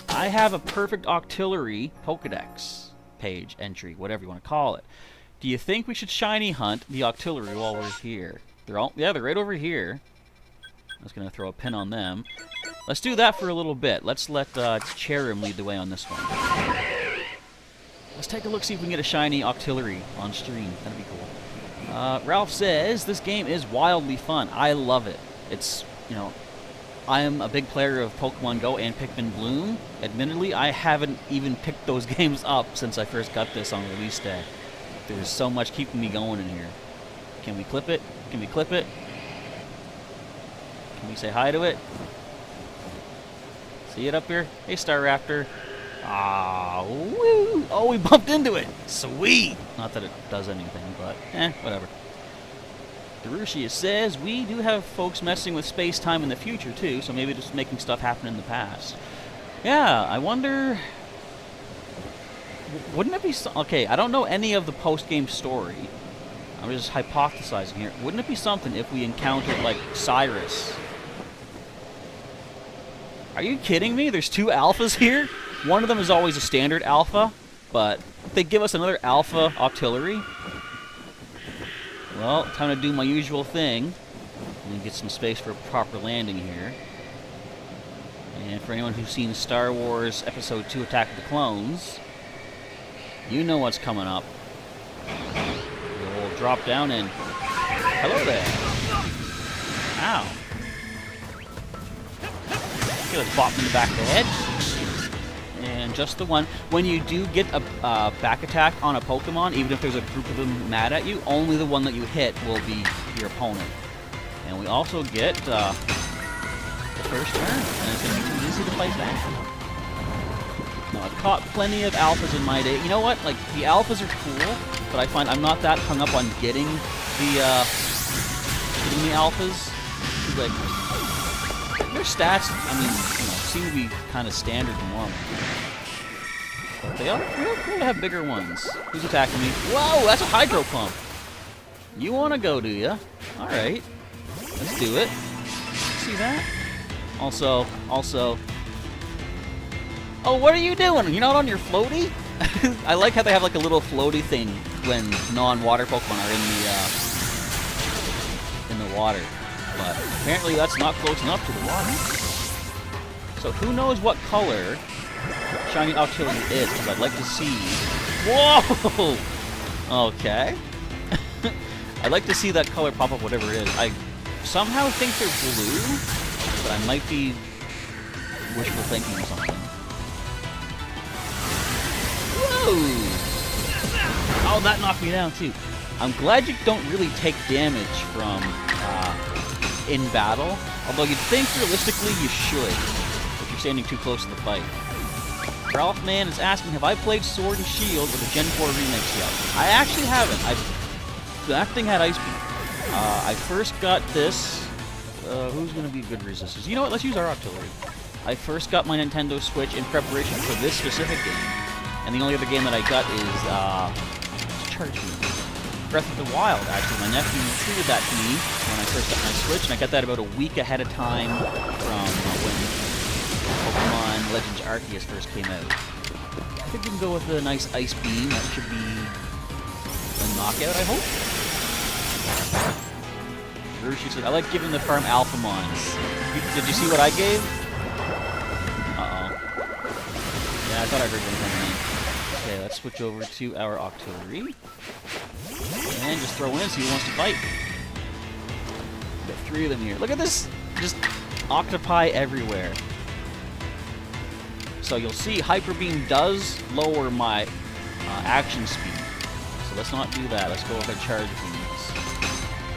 I have a perfect Octillery Pokedex page entry, whatever you want to call it. Do you think we should shiny hunt the Octillery while we're here? They're right over here. I was going to throw a pin on them. Let's do that for a little bit. Let's let Cherim lead the way on this one. Let's take a look, see if we can get a shiny Octillery on stream. That'd be cool. Ralph says, this game is wildly fun. I love it. It's, you know, I am a big player of Pokemon Go and Pikmin Bloom. Admittedly, I haven't even picked those games up since I first got this on release day. There's so much keeping me going in here. Can we clip it? Can we clip it? Can we say hi to it? See it up here? Hey, Staraptor. Ah, woo! Oh, we bumped into it! Sweet! Not that it does anything, but whatever. Darushia says, we do have folks messing with space-time in the future, too, so maybe just making stuff happen in the past. Yeah, I wonder... Wouldn't it be... Okay, I don't know any of the post-game story. I'm just hypothesizing here. Wouldn't it be something if we encountered, like, Cyrus? Are you kidding me? There's 2 alphas here? One of them is always a standard alpha, but they give us another alpha Octillery. Well, time to do my usual thing. Let me get some space for a proper landing here. And for anyone who's seen Star Wars Episode 2 Attack of the Clones, you know what's coming up. We'll drop down and... Hello there! Ow. Okay, let's bop him in the back of the head. And just the one. When you do get a back attack on a Pokemon, even if there's a group of them mad at you, only the one that you hit will be your opponent. And we also get the first turn, and it's going to be too easy to fight back. Now, I've caught plenty of alphas in my day. You know what? Like, the alphas are cool, but I find I'm not that hung up on getting the alphas. Like, their stats, I mean, you know, seem to be kind of standard and normal. They are real cool to have bigger ones. Who's attacking me? Whoa, that's a Hydro Pump. You want to go, do ya? All right, let's do it. See that? Also. Oh, what are you doing? You're not on your floaty? I like how they have like a little floaty thing when non-water Pokemon are in the water. But apparently that's not close enough to the water. So who knows what color shiny Octillery is, because I'd like to see... Whoa! Okay. I'd like to see that color pop up, whatever it is. I somehow think they're blue, but I might be wishful thinking or something. Whoa! Oh, that knocked me down too. I'm glad you don't really take damage from in battle, although you'd think realistically you should if you're standing too close to the fight. Ralph Man is asking, have I played Sword and Shield with the Gen 4 remix yet? I actually haven't. That thing had Ice Beam. I first got this. Who's going to be good resistors? You know what? Let's use our Octillery. I first got my Nintendo Switch in preparation for this specific game, and the only other game that I got is Breath of the Wild, actually. My nephew treated that to me when I first got my Switch, and I got that about a week ahead of time from when Pokémon Legends Arceus first came out. I think we can go with a nice Ice Beam. That should be a knockout, I hope. Rushi said, I like giving the farm Alphamons. Did you see what I gave? Uh-oh. Yeah, I thought I heard one coming in. Okay, let's switch over to our Octillery. And just throw in, see who wants to fight. We got 3 of them here. Look at this! Just octopi everywhere. So you'll see Hyper Beam does lower my action speed. So let's not do that. Let's go with our Charge Beams.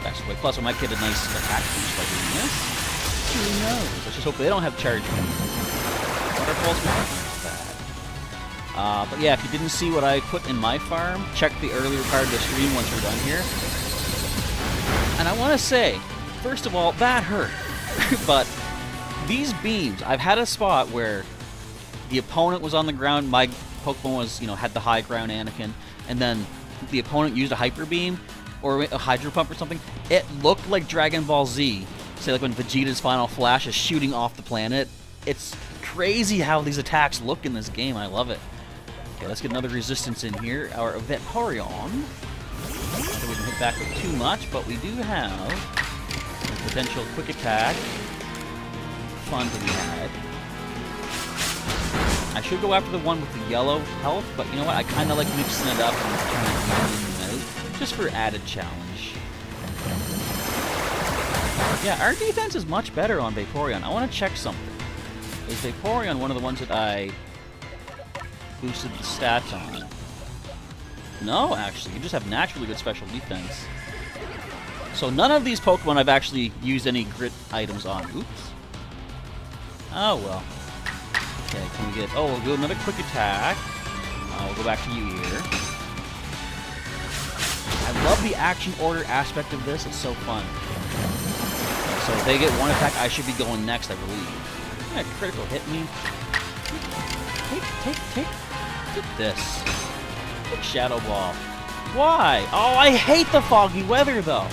Actually, plus I might get a nice attack boost by doing this. Who knows? Let's just hope they don't have Charge Beams. Water Pulse is bad. But yeah, if you didn't see what I put in my farm, check the earlier part of the stream once we're done here. And I want to say, first of all, that hurt. But these beams, I've had a spot where the opponent was on the ground, my Pokemon was, had the high ground Anakin, and then the opponent used a Hyper Beam or a Hydro Pump or something. It looked like Dragon Ball Z. Say like when Vegeta's Final Flash is shooting off the planet. It's crazy how these attacks look in this game. I love it. Okay, let's get another resistance in here. Our Vaporeon. Not that we can hit back with too much, but we do have a potential quick attack. Fun to be had. I should go after the one with the yellow health, but you know what? I kind of like mixing it up and kind of evening them out, just for added challenge. Yeah, our defense is much better on Vaporeon. I want to check something. Is Vaporeon one of the ones that I boosted the stats on? No, actually. You just have naturally good special defense. So none of these Pokemon I've actually used any grit items on. Oops. Oh, well. Okay, can we get... Oh, we'll do another quick attack. We'll go back to you here. I love the action order aspect of this. It's so fun. So if they get one attack, I should be going next, I believe. Yeah, critical hit me. Take this. Take Shadow Ball. Why? Oh, I hate the foggy weather, though.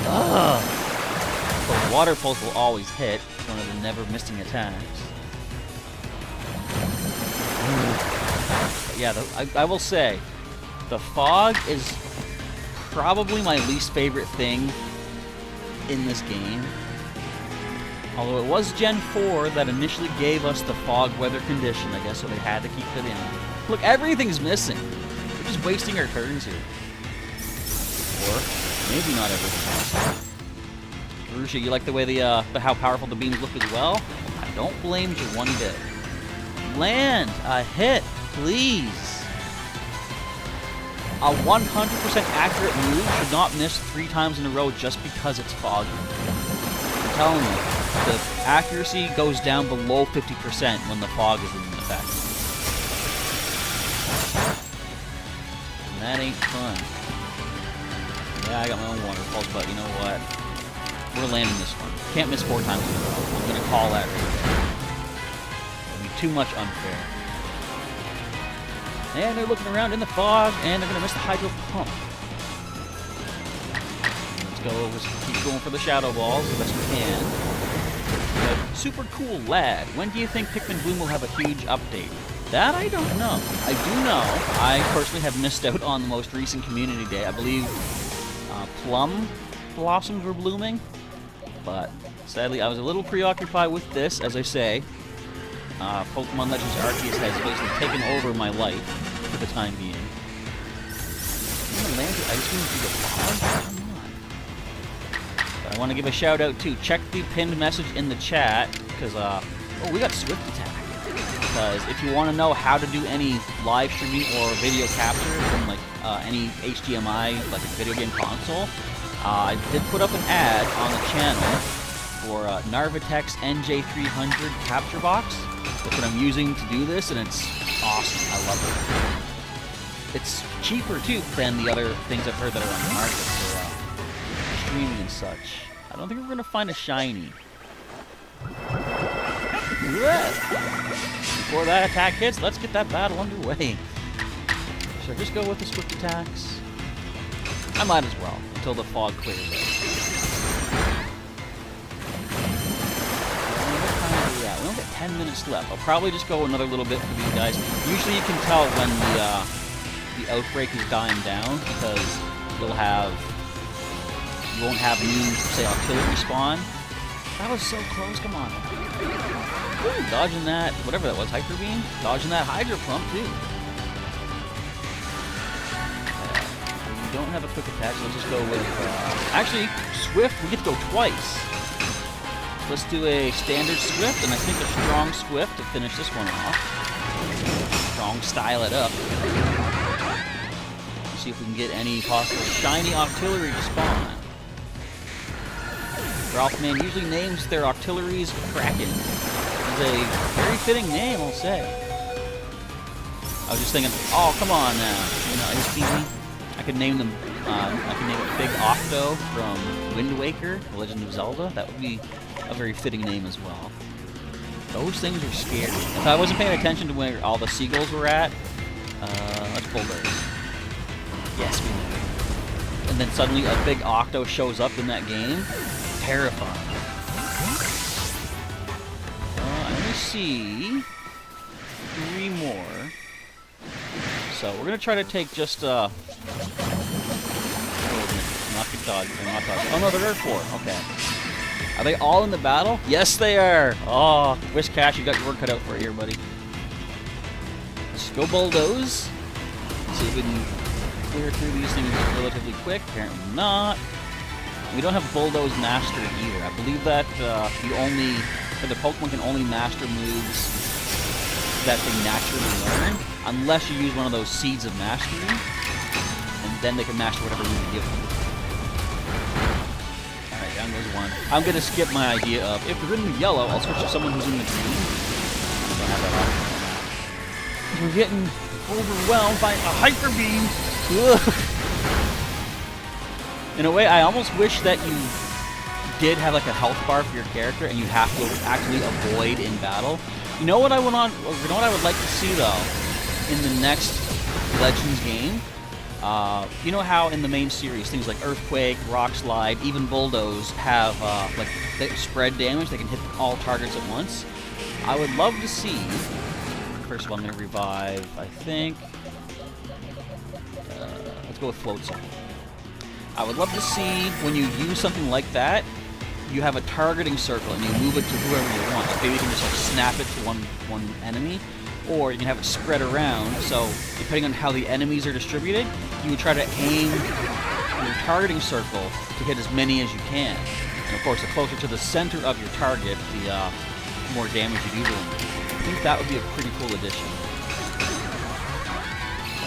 Ugh. But Water Pulse will always hit. It's one of the never missing attacks. But yeah, I will say, the fog is probably my least favorite thing in this game. Although it was Gen 4 that initially gave us the fog weather condition, I guess, so they had to keep it in. Look, everything's missing. We're just wasting our turns here. Or maybe not everything. Rusha, you like the way how powerful the beams look as well? I don't blame you one bit. Land a hit, please. A 100% accurate move should not miss 3 times in a row just because it's foggy. I'm telling you, the accuracy goes down below 50% when the fog is in effect. And that ain't fun. Yeah, I got my own Water Pulse, but you know what? We're landing this one. Can't miss 4 times in a row. I'm going to call that right there. It'll be too much unfair. And they're looking around in the fog, and they're going to miss the Hydro Pump. Let's go. Let's keep going for the Shadow Balls the best we can. But super cool lad. When do you think Pikmin Bloom will have a huge update? That I don't know. I do know I personally have missed out on the most recent Community Day. I believe plum blossoms were blooming. But sadly, I was a little preoccupied with this, as I say. Pokémon Legends Arceus has basically taken over my life for the time being. I'm gonna land the ice cream through the fog? Come on. But I want to give a shout out too. Check the pinned message in the chat, because, oh, we got Swift Attack. Because if you want to know how to do any live streaming or video capture from, like, any HDMI, like a video game console, I did put up an ad on the channel for Narvatek's NJ300 capture box. That's what I'm using to do this, and it's awesome. I love it. It's cheaper, too, than the other things I've heard that are on the market for streaming and such. I don't think we're going to find a shiny. Before that attack hits, let's get that battle underway. Should I just go with the swift attacks? I might as well, until the fog clears out. We only got 10 minutes left. I'll probably just go another little bit for these guys. Usually you can tell when the outbreak is dying down, because you won't have new, say, artillery spawn. That was so close, come on. Ooh, dodging that, whatever that was, Hyper Beam? Dodging that Hydro Pump, too. We don't have a quick attack, so let's just go with... actually, Swift, we get to go twice. let's do a standard Swift, and I think a strong Swift to finish this one off. Strong style it up. See if we can get any possible shiny Octillery to spawn. Ralphman usually names their Octilleries Kraken. It's a very fitting name, I'll say. I was just thinking, oh, come on now. You know, Ice Beam. I could name them, I could name it Big Octo from Wind Waker, The Legend of Zelda. That would be a very fitting name as well. Those things are scary. If I wasn't paying attention to where all the seagulls were at, let's bulldoze. Yes, we know. And then suddenly a big Octo shows up in that game. Terrifying. I'm gonna see 3 more. So we're gonna try to take just not dodge. Oh no, there are 4. Okay. Are they all in the battle? Yes, they are. Oh, Wish Cash, you got your work cut out for it here, buddy. Let's go bulldoze. Let's see if we can clear through these things relatively quick. Apparently not. We don't have Bulldoze Master either. I believe that the Pokemon can only master moves that they naturally learn, unless you use one of those Seeds of Mastery, and then they can master whatever move you give them. Alright, down goes 1. I'm going to skip my idea of, if they're in the yellow, I'll switch to someone who's in the green. I don't have that option. We're getting overwhelmed by a Hyper Beam. Ugh. In a way, I almost wish that you did have like a health bar for your character, and you have to actually avoid in battle. You know what I would like to see though, in the next Legends game? You know how in the main series things like Earthquake, Rock Slide, even Bulldoze have like they spread damage. They can hit all targets at once. I would love to see. First of all, I'm gonna revive. I think. Let's go with Float Zone. I would love to see when you use something like that, you have a targeting circle and you move it to whoever you want. Maybe you can just like snap it to one enemy, or you can have it spread around. So depending on how the enemies are distributed, you would try to aim your targeting circle to hit as many as you can. And of course, the closer to the center of your target, the more damage you do to them. I think that would be a pretty cool addition.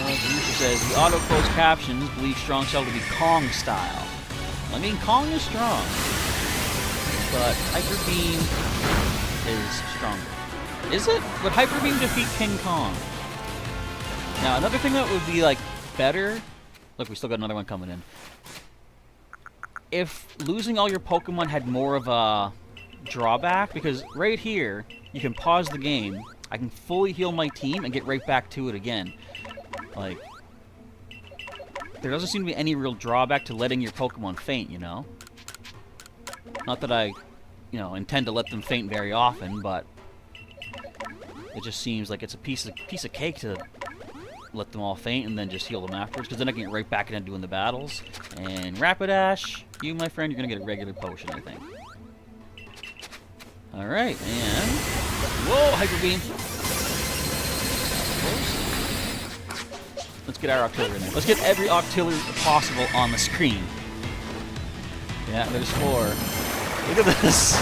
Producer says, the auto-close captions believe Strong Shell to be Kong style. I mean, Kong is strong, but Hyper Beam is stronger. Is it? Would Hyper Beam defeat King Kong? Now, another thing that would be, like, better... Look, we still got another one coming in. If losing all your Pokemon had more of a drawback, because right here, you can pause the game, I can fully heal my team and get right back to it again. Like, there doesn't seem to be any real drawback to letting your Pokemon faint, you know? Not that I, intend to let them faint very often, but it just seems like it's a piece of cake to let them all faint and then just heal them afterwards, because then I can get right back into doing the battles. And Rapidash, you, my friend, you're going to get a regular potion, I think. Alright, and... Whoa, Hyper Beam! Let's get our Octillery in there. Let's get every Octillery possible on the screen. Yeah, there's 4. Look at this.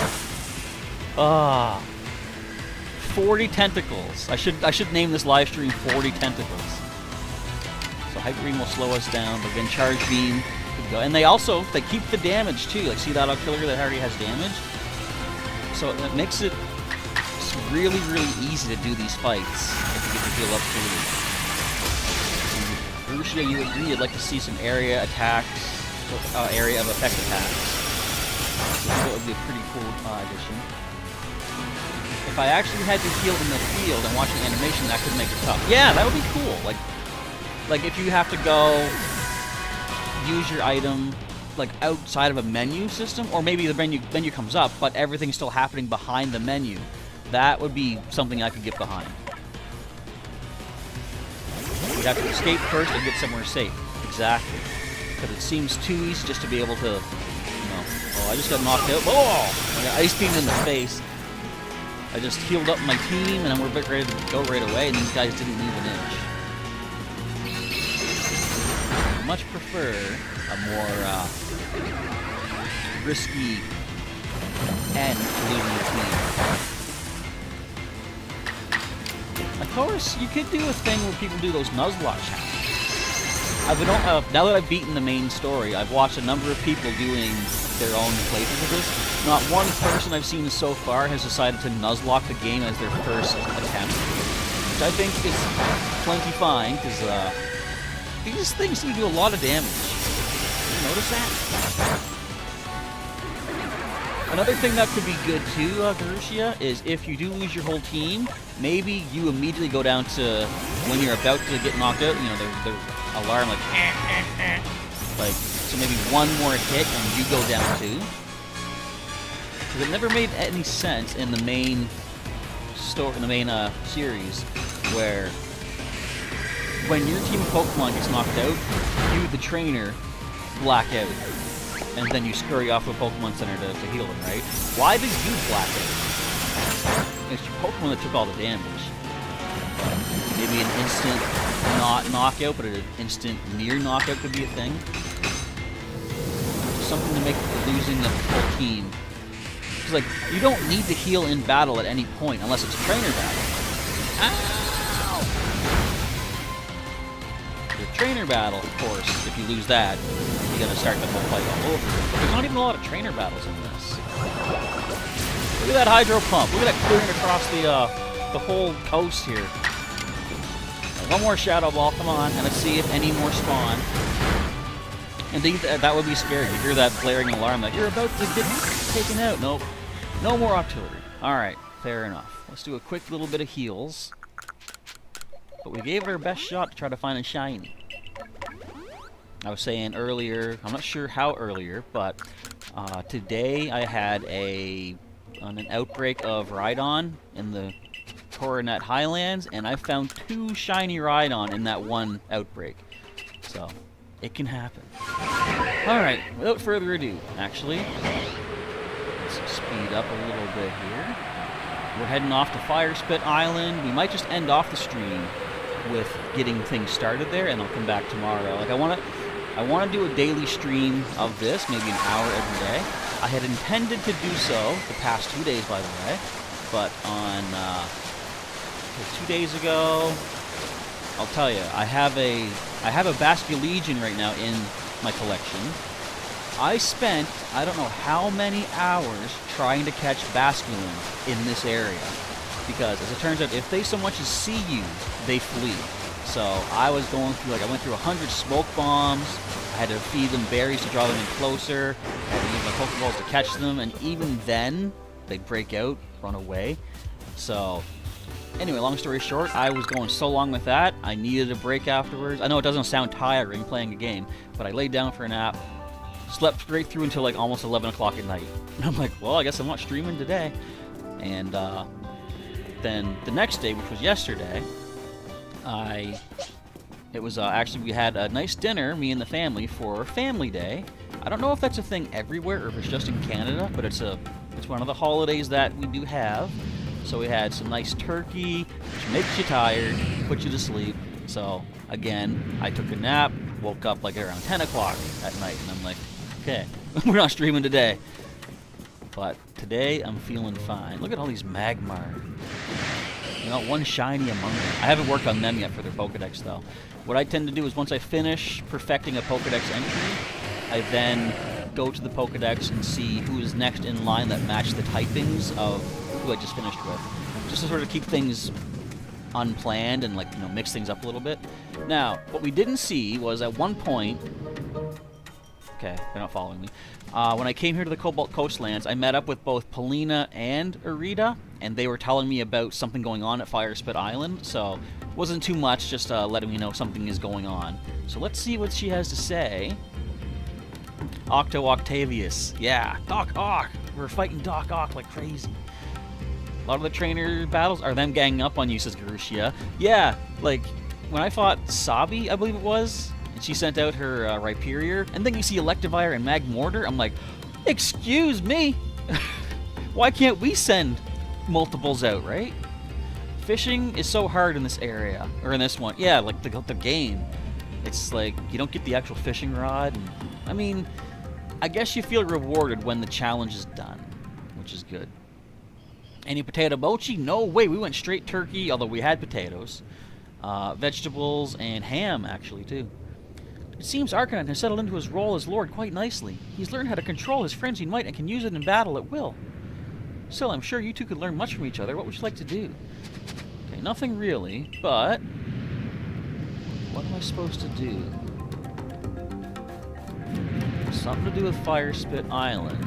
40 tentacles. I should name this live stream 40 tentacles. So Hyper Beam will slow us down, but again, Charge Beam could go. And they keep the damage too. Like, see that Octillery that already has damage? So it makes it really, really easy to do these fights if you get to heal up fully. Lucia, you agree you'd like to see some area attacks, area of effect attacks. So that would be a pretty cool addition. If I actually had to heal in the field and watch an animation, that could make it tough. Yeah, that would be cool. Like if you have to go use your item like outside of a menu system, or maybe the menu comes up, but everything's still happening behind the menu. That would be something I could get behind. You'd have to escape first and get somewhere safe. Exactly. Because it seems too easy just to be able to, oh, I just got knocked out. Oh! I got Ice Beam in the face. I just healed up my team, and then we're ready to go right away, and these guys didn't move an inch. I much prefer a more risky and losing your team. Of course, you could do a thing where people do those Nuzlocke challenges. Now that I've beaten the main story, I've watched a number of people doing their own playthroughs of this. Not one person I've seen so far has decided to Nuzlocke the game as their first attempt, which I think is plenty fine, because these things seem to do a lot of damage. Did you notice that? Another thing that could be good too, Garushia, is if you do lose your whole team, maybe you immediately go down to, when you're about to get knocked out, you know, their alarm like, so maybe one more hit and you go down too. Because it never made any sense in the main series, where when your team of Pokemon gets knocked out, you, the trainer, black out. And then you scurry off to a Pokemon Center to heal them, right? Why did you black out? It's your Pokemon that took all the damage. Maybe an instant not knockout, but an instant near knockout could be a thing. Something to make losing the whole team. Because, like, you don't need to heal in battle at any point, unless it's a trainer battle. Ow! The trainer battle, of course, if you lose that, you gotta start the whole fight all over again. But there's not even a lot of trainer battles in this. Look at that hydro pump. Look at that clearing across the whole coast here. One more Shadow Ball, come on, and let's see if any more spawn. Indeed, that would be scary. You hear that blaring alarm that you're about to get taken out. Nope. No more artillery. Alright, fair enough. Let's do a quick little bit of heals. But we gave it our best shot to try to find a shiny. I was saying earlier, I'm not sure how earlier, but today I had an outbreak of Rhydon in the Coronet Highlands, and I found 2 shiny Rhydon in that one outbreak. So, it can happen. Alright, without further ado, actually, let's speed up a little bit here. We're heading off to Fire Spit Island. We might just end off the stream with getting things started there, and I'll come back tomorrow. Like, I want to do a daily stream of this, maybe an hour every day. I had intended to do so the past 2 days, by the way, but on 2 days ago, I'll tell you, I have a Basculegion right now in my collection. I spent, I don't know how many hours trying to catch Basculins in this area, because as it turns out, if they so much as see you, they flee. So I was going through, I went through 100 smoke bombs. I had to feed them berries to draw them in closer. I had to use my Pokeballs to catch them, and even then, they'd break out, run away. So, anyway, long story short, I was going so long with that, I needed a break afterwards. I know it doesn't sound tiring playing a game, but I laid down for a nap, slept straight through until almost 11 o'clock at night. And I'm like, well, I guess I'm not streaming today. And then the next day, which was yesterday, actually, we had a nice dinner, me and the family, for Family Day. I don't know if that's a thing everywhere or if it's just in Canada, but it's one of the holidays that we do have. So we had some nice turkey, which makes you tired, puts you to sleep. So again, I took a nap, woke up around 10 o'clock at night, and I'm like, okay, we're not streaming today. But today, I'm feeling fine. Look at all these Magmar. Not one shiny among them. I haven't worked on them yet for their Pokedex, though. What I tend to do is once I finish perfecting a Pokedex entry, I then go to the Pokedex and see who is next in line that match the typings of who I just finished with. Just to sort of keep things unplanned and, mix things up a little bit. Now, what we didn't see was at one point... Okay, they're not following me. When I came here to the Cobalt Coastlands, I met up with both Polina and Irida, and they were telling me about something going on at Fire Spit Island, so wasn't too much, just letting me know something is going on. So let's see what she has to say. Octo Octavius. Yeah, Doc Ock. We're fighting Doc Ock like crazy. A lot of the trainer battles are them ganging up on you, says Garushia. Yeah, when I fought Sabi, I believe it was, and she sent out her Rhyperior, and then you see Electivire and Magmortar, I'm like, excuse me? Why can't we send multiples out, right? Fishing is so hard in this area, or in this one. Yeah, the game. It's you don't get the actual fishing rod. And, I mean, I guess you feel rewarded when the challenge is done. which is good. Any potato mochi? No way, we went straight turkey, although we had potatoes. Vegetables and ham, actually, too. It seems Arcanine has settled into his role as Lord quite nicely. He's learned how to control his frenzied might and can use it in battle at will. Still, I'm sure you two could learn much from each other. What would you like to do? Okay, nothing really, but... what am I supposed to do? Something to do with Fire Spit Island.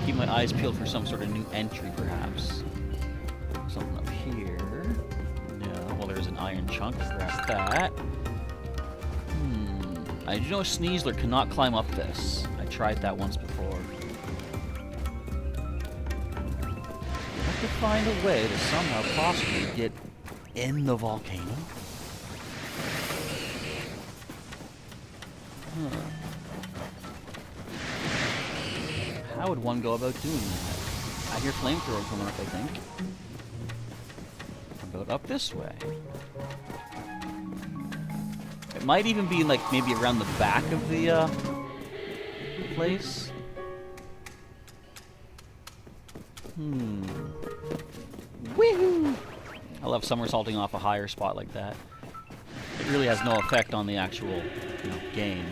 Keep my eyes peeled for some sort of new entry, perhaps. Something up here. No, well, there's an iron chunk. Grab that. I do know Sneasler cannot climb up this. I tried that once before. I have to find a way to somehow possibly get in the volcano. How would one go about doing that? I hear flamethrower coming up, I think. About up this way. It might even be like maybe around the back of the place. Woohoo! I love somersaulting off a higher spot like that. It really has no effect on the actual, game,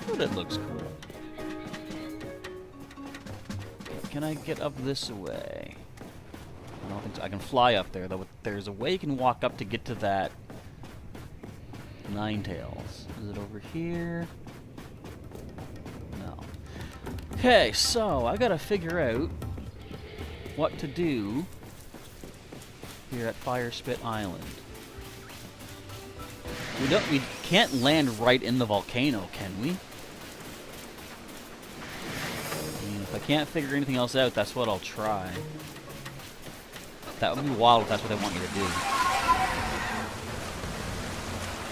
but it looks cool. Can I get up this way? I don't think so. I can fly up there, though. There's a way you can walk up to get to that Ninetales. Is it over here? No. Okay, so I gotta figure out what to do here at Fire Spit Island. We can't land right in the volcano, can we? I mean, if I can't figure anything else out, that's what I'll try. That would be wild if that's what they want you to do.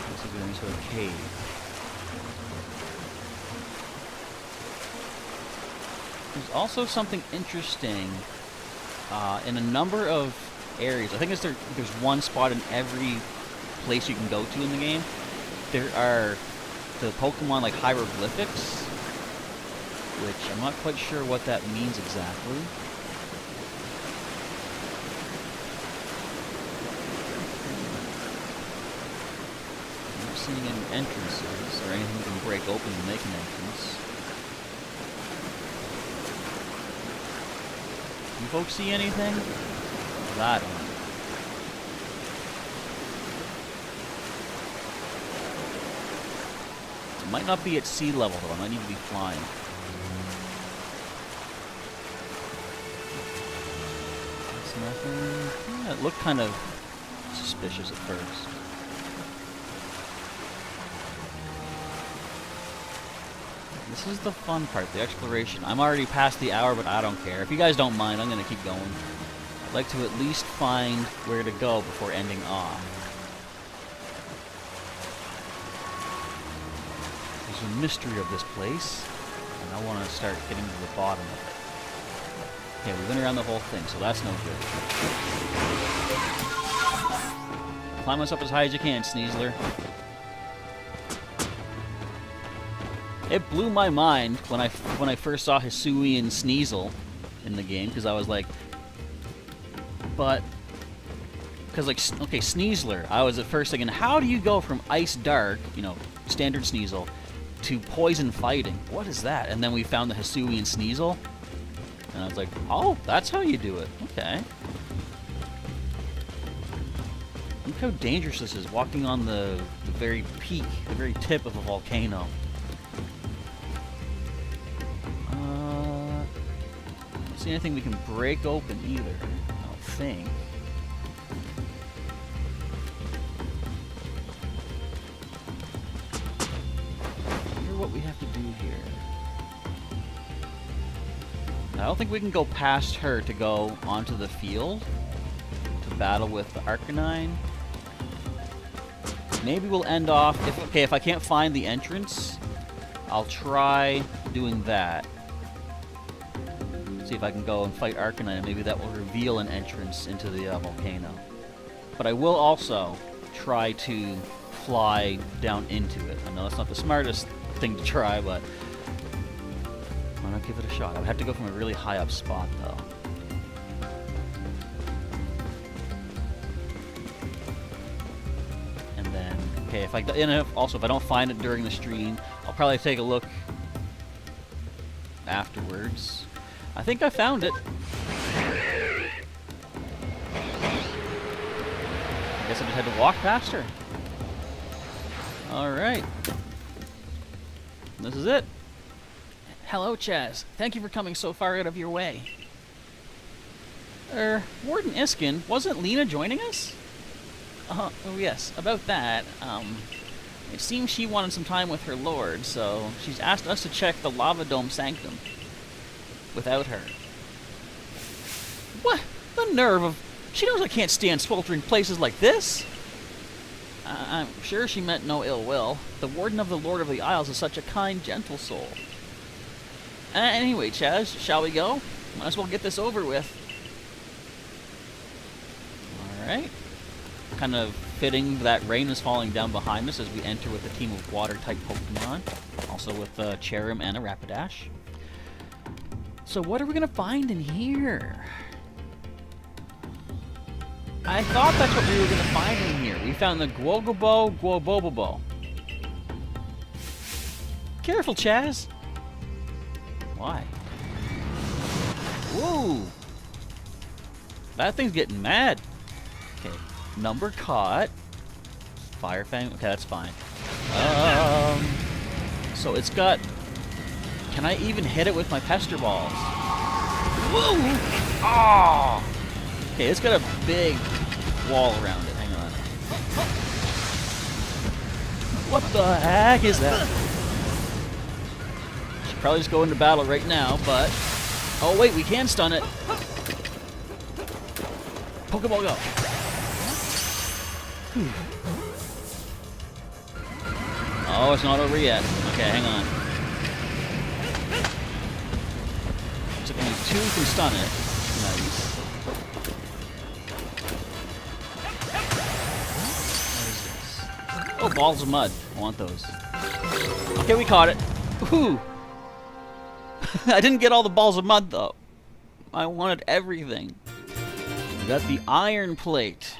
This is going into a cave. There's also something interesting in a number of areas. I think there's one spot in every place you can go to in the game. There are the Pokemon like hieroglyphics, which I'm not quite sure what that means exactly. I'm not seeing any entrances or anything you can break open to make an entrance. You folks see anything? I don't know. It might not be at sea level though, I might need to be flying. That's nothing. Yeah, it looked kind of suspicious at first. This is the fun part, the exploration. I'm already past the hour, but I don't care. If you guys don't mind, I'm going to keep going. I'd like to at least find where to go before ending off. There's a mystery of this place, and I want to start getting to the bottom of it. Okay, we went around the whole thing, so that's no good. Climb us up as high as you can, Sneasler. It blew my mind when I first saw Hisui and Sneasel in the game, because I was like, okay, Sneasler, I was at first thinking, how do you go from Ice Dark, standard Sneasel, to Poison Fighting? What is that? And then we found the Hisui and Sneasel, and I was like, oh, that's how you do it. Okay. Look how dangerous this is, walking on the very peak, the very tip of a volcano. See anything we can break open either, I don't think. I wonder what we have to do here. I don't think we can go past her to go onto the field to battle with the Arcanine. Maybe we'll end off, if I can't find the entrance, I'll try doing that. See if I can go and fight Arcanine, and maybe that will reveal an entrance into the volcano. But I will also try to fly down into it. I know that's not the smartest thing to try, but Why not give it a shot? I would have to go from a really high up spot, though. And then, okay, if I also if I don't find it during the stream, I'll probably take a look afterwards. I think I found it. I guess I just had to walk past her. All right. This is it. Hello, Chaz. Thank you for coming so far out of your way. Warden Iskin, wasn't Lena joining us? Oh yes, about that, it seems she wanted some time with her lord, so she's asked us to check the Lava Dome Sanctum without her. What? The nerve of... She knows I can't stand sweltering places like this! I'm sure she meant no ill will. The Warden of the Lord of the Isles is such a kind, gentle soul. Anyway, Chaz, shall we go? Might as well get this over with. Alright. Kind of fitting that rain is falling down behind us as we enter with a team of water-type Pokemon. Also with Cherim and a Rapidash. So what are we going to find in here? I thought that's what we were going to find in here. We found the Guobobo. Careful, Chaz. Why? Whoa! That thing's getting mad. Okay, number caught. Fire Fang. Okay, that's fine. So it's got... Can I even hit it with my Pester Balls? Whoa! Ah! Okay, it's got a big wall around it. Hang on. What the heck is that? Should probably just go into battle right now, but... Oh, wait, we can stun it. Pokeball go. Oh, it's not over yet. Okay, hang on. So only 2 can stun it. Nice. Oh, balls of mud. I want those. Okay, we caught it. Woohoo! I didn't get all the balls of mud, though. I wanted everything. We got the iron plate.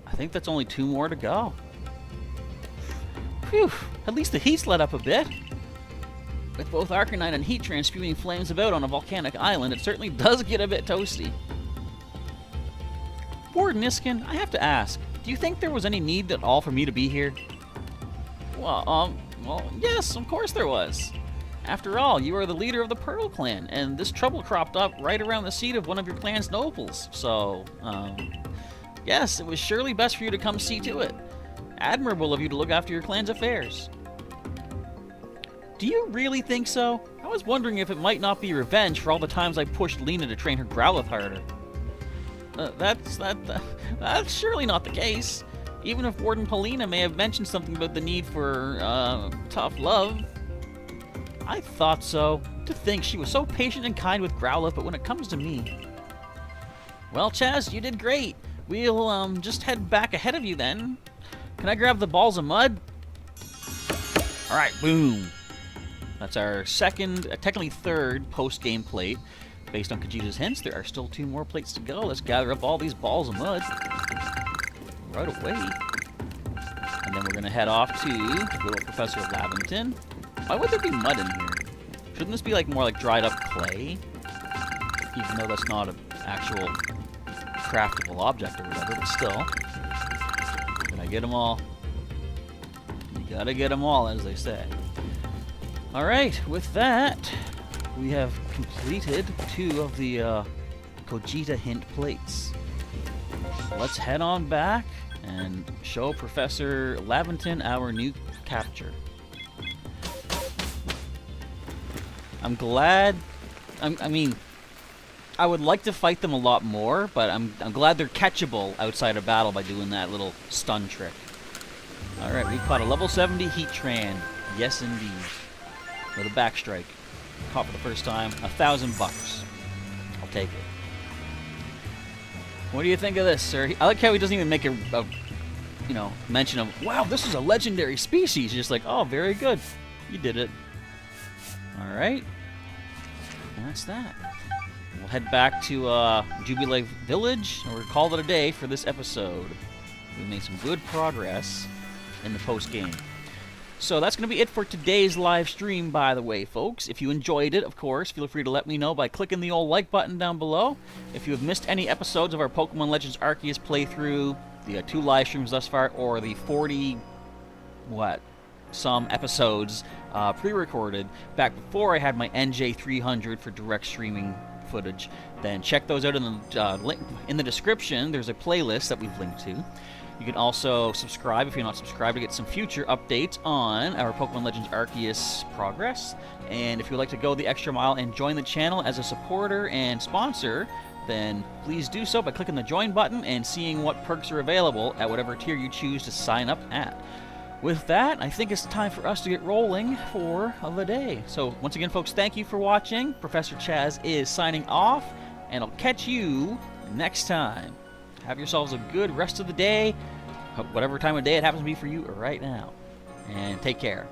I think that's only 2 more to go. Phew! At least the heat's let up a bit. With both Arcanine and Heatran spewing flames about on a volcanic island, it certainly does get a bit toasty. Warden Iskin, I have to ask, do you think there was any need at all for me to be here? Well, yes, of course there was. After all, you are the leader of the Pearl Clan, and this trouble cropped up right around the seat of one of your clan's nobles, so, yes, it was surely best for you to come see to it. Admirable of you to look after your clan's affairs. Do you really think so? I was wondering if it might not be revenge for all the times I pushed Lena to train her Growlithe harder. That's surely not the case. Even if Warden Paulina may have mentioned something about the need for, tough love. I thought so. To think she was so patient and kind with Growlithe, but when it comes to me... Well, Chaz, you did great. We'll, just head back ahead of you then. Can I grab the balls of mud? Alright, boom. That's our second, technically third, post-game plate. Based on Kajita's hints, there are still 2 more plates to go. Let's gather up all these balls of mud right away. And then we're going to head off to good old Professor Laventon. Why would there be mud in here? Shouldn't this be like more like dried up clay? Even though that's not an actual craftable object or whatever, but still. Can I get them all? You gotta get them all, as they say. Alright, with that... We have completed 2 of the Kojita hint plates. Let's head on back and show Professor Laventon our new capture. I'm glad... I mean, I would like to fight them a lot more, but I'm glad they're catchable outside of battle by doing that little stun trick. Alright, we caught a level 70 Heatran. Yes, indeed. With a backstrike. Caught for the first time. $1,000. I'll take it. What do you think of this, sir? I like how he doesn't even make a mention of, wow, this is a legendary species. Just like, oh, very good. You did it. Alright. And that's that. We'll head back to Jubilee Village, and we'll call it a day for this episode. We made some good progress in the post-game. So that's going to be it for today's live stream, by the way, folks. If you enjoyed it, of course, feel free to let me know by clicking the old like button down below. If you have missed any episodes of our Pokémon Legends Arceus playthrough, the 2 live streams thus far, or the 40... some episodes pre-recorded back before I had my NJ300 for direct streaming footage, then check those out in the link in the description. There's a playlist that we've linked to. You can also subscribe if you're not subscribed to get some future updates on our Pokémon Legends Arceus progress. And if you'd like to go the extra mile and join the channel as a supporter and sponsor, then please do so by clicking the join button and seeing what perks are available at whatever tier you choose to sign up at. With that, I think it's time for us to get rolling for the day. So once again, folks, thank you for watching. Professor Chaz is signing off, and I'll catch you next time. Have yourselves a good rest of the day, whatever time of day it happens to be for you right now. And take care.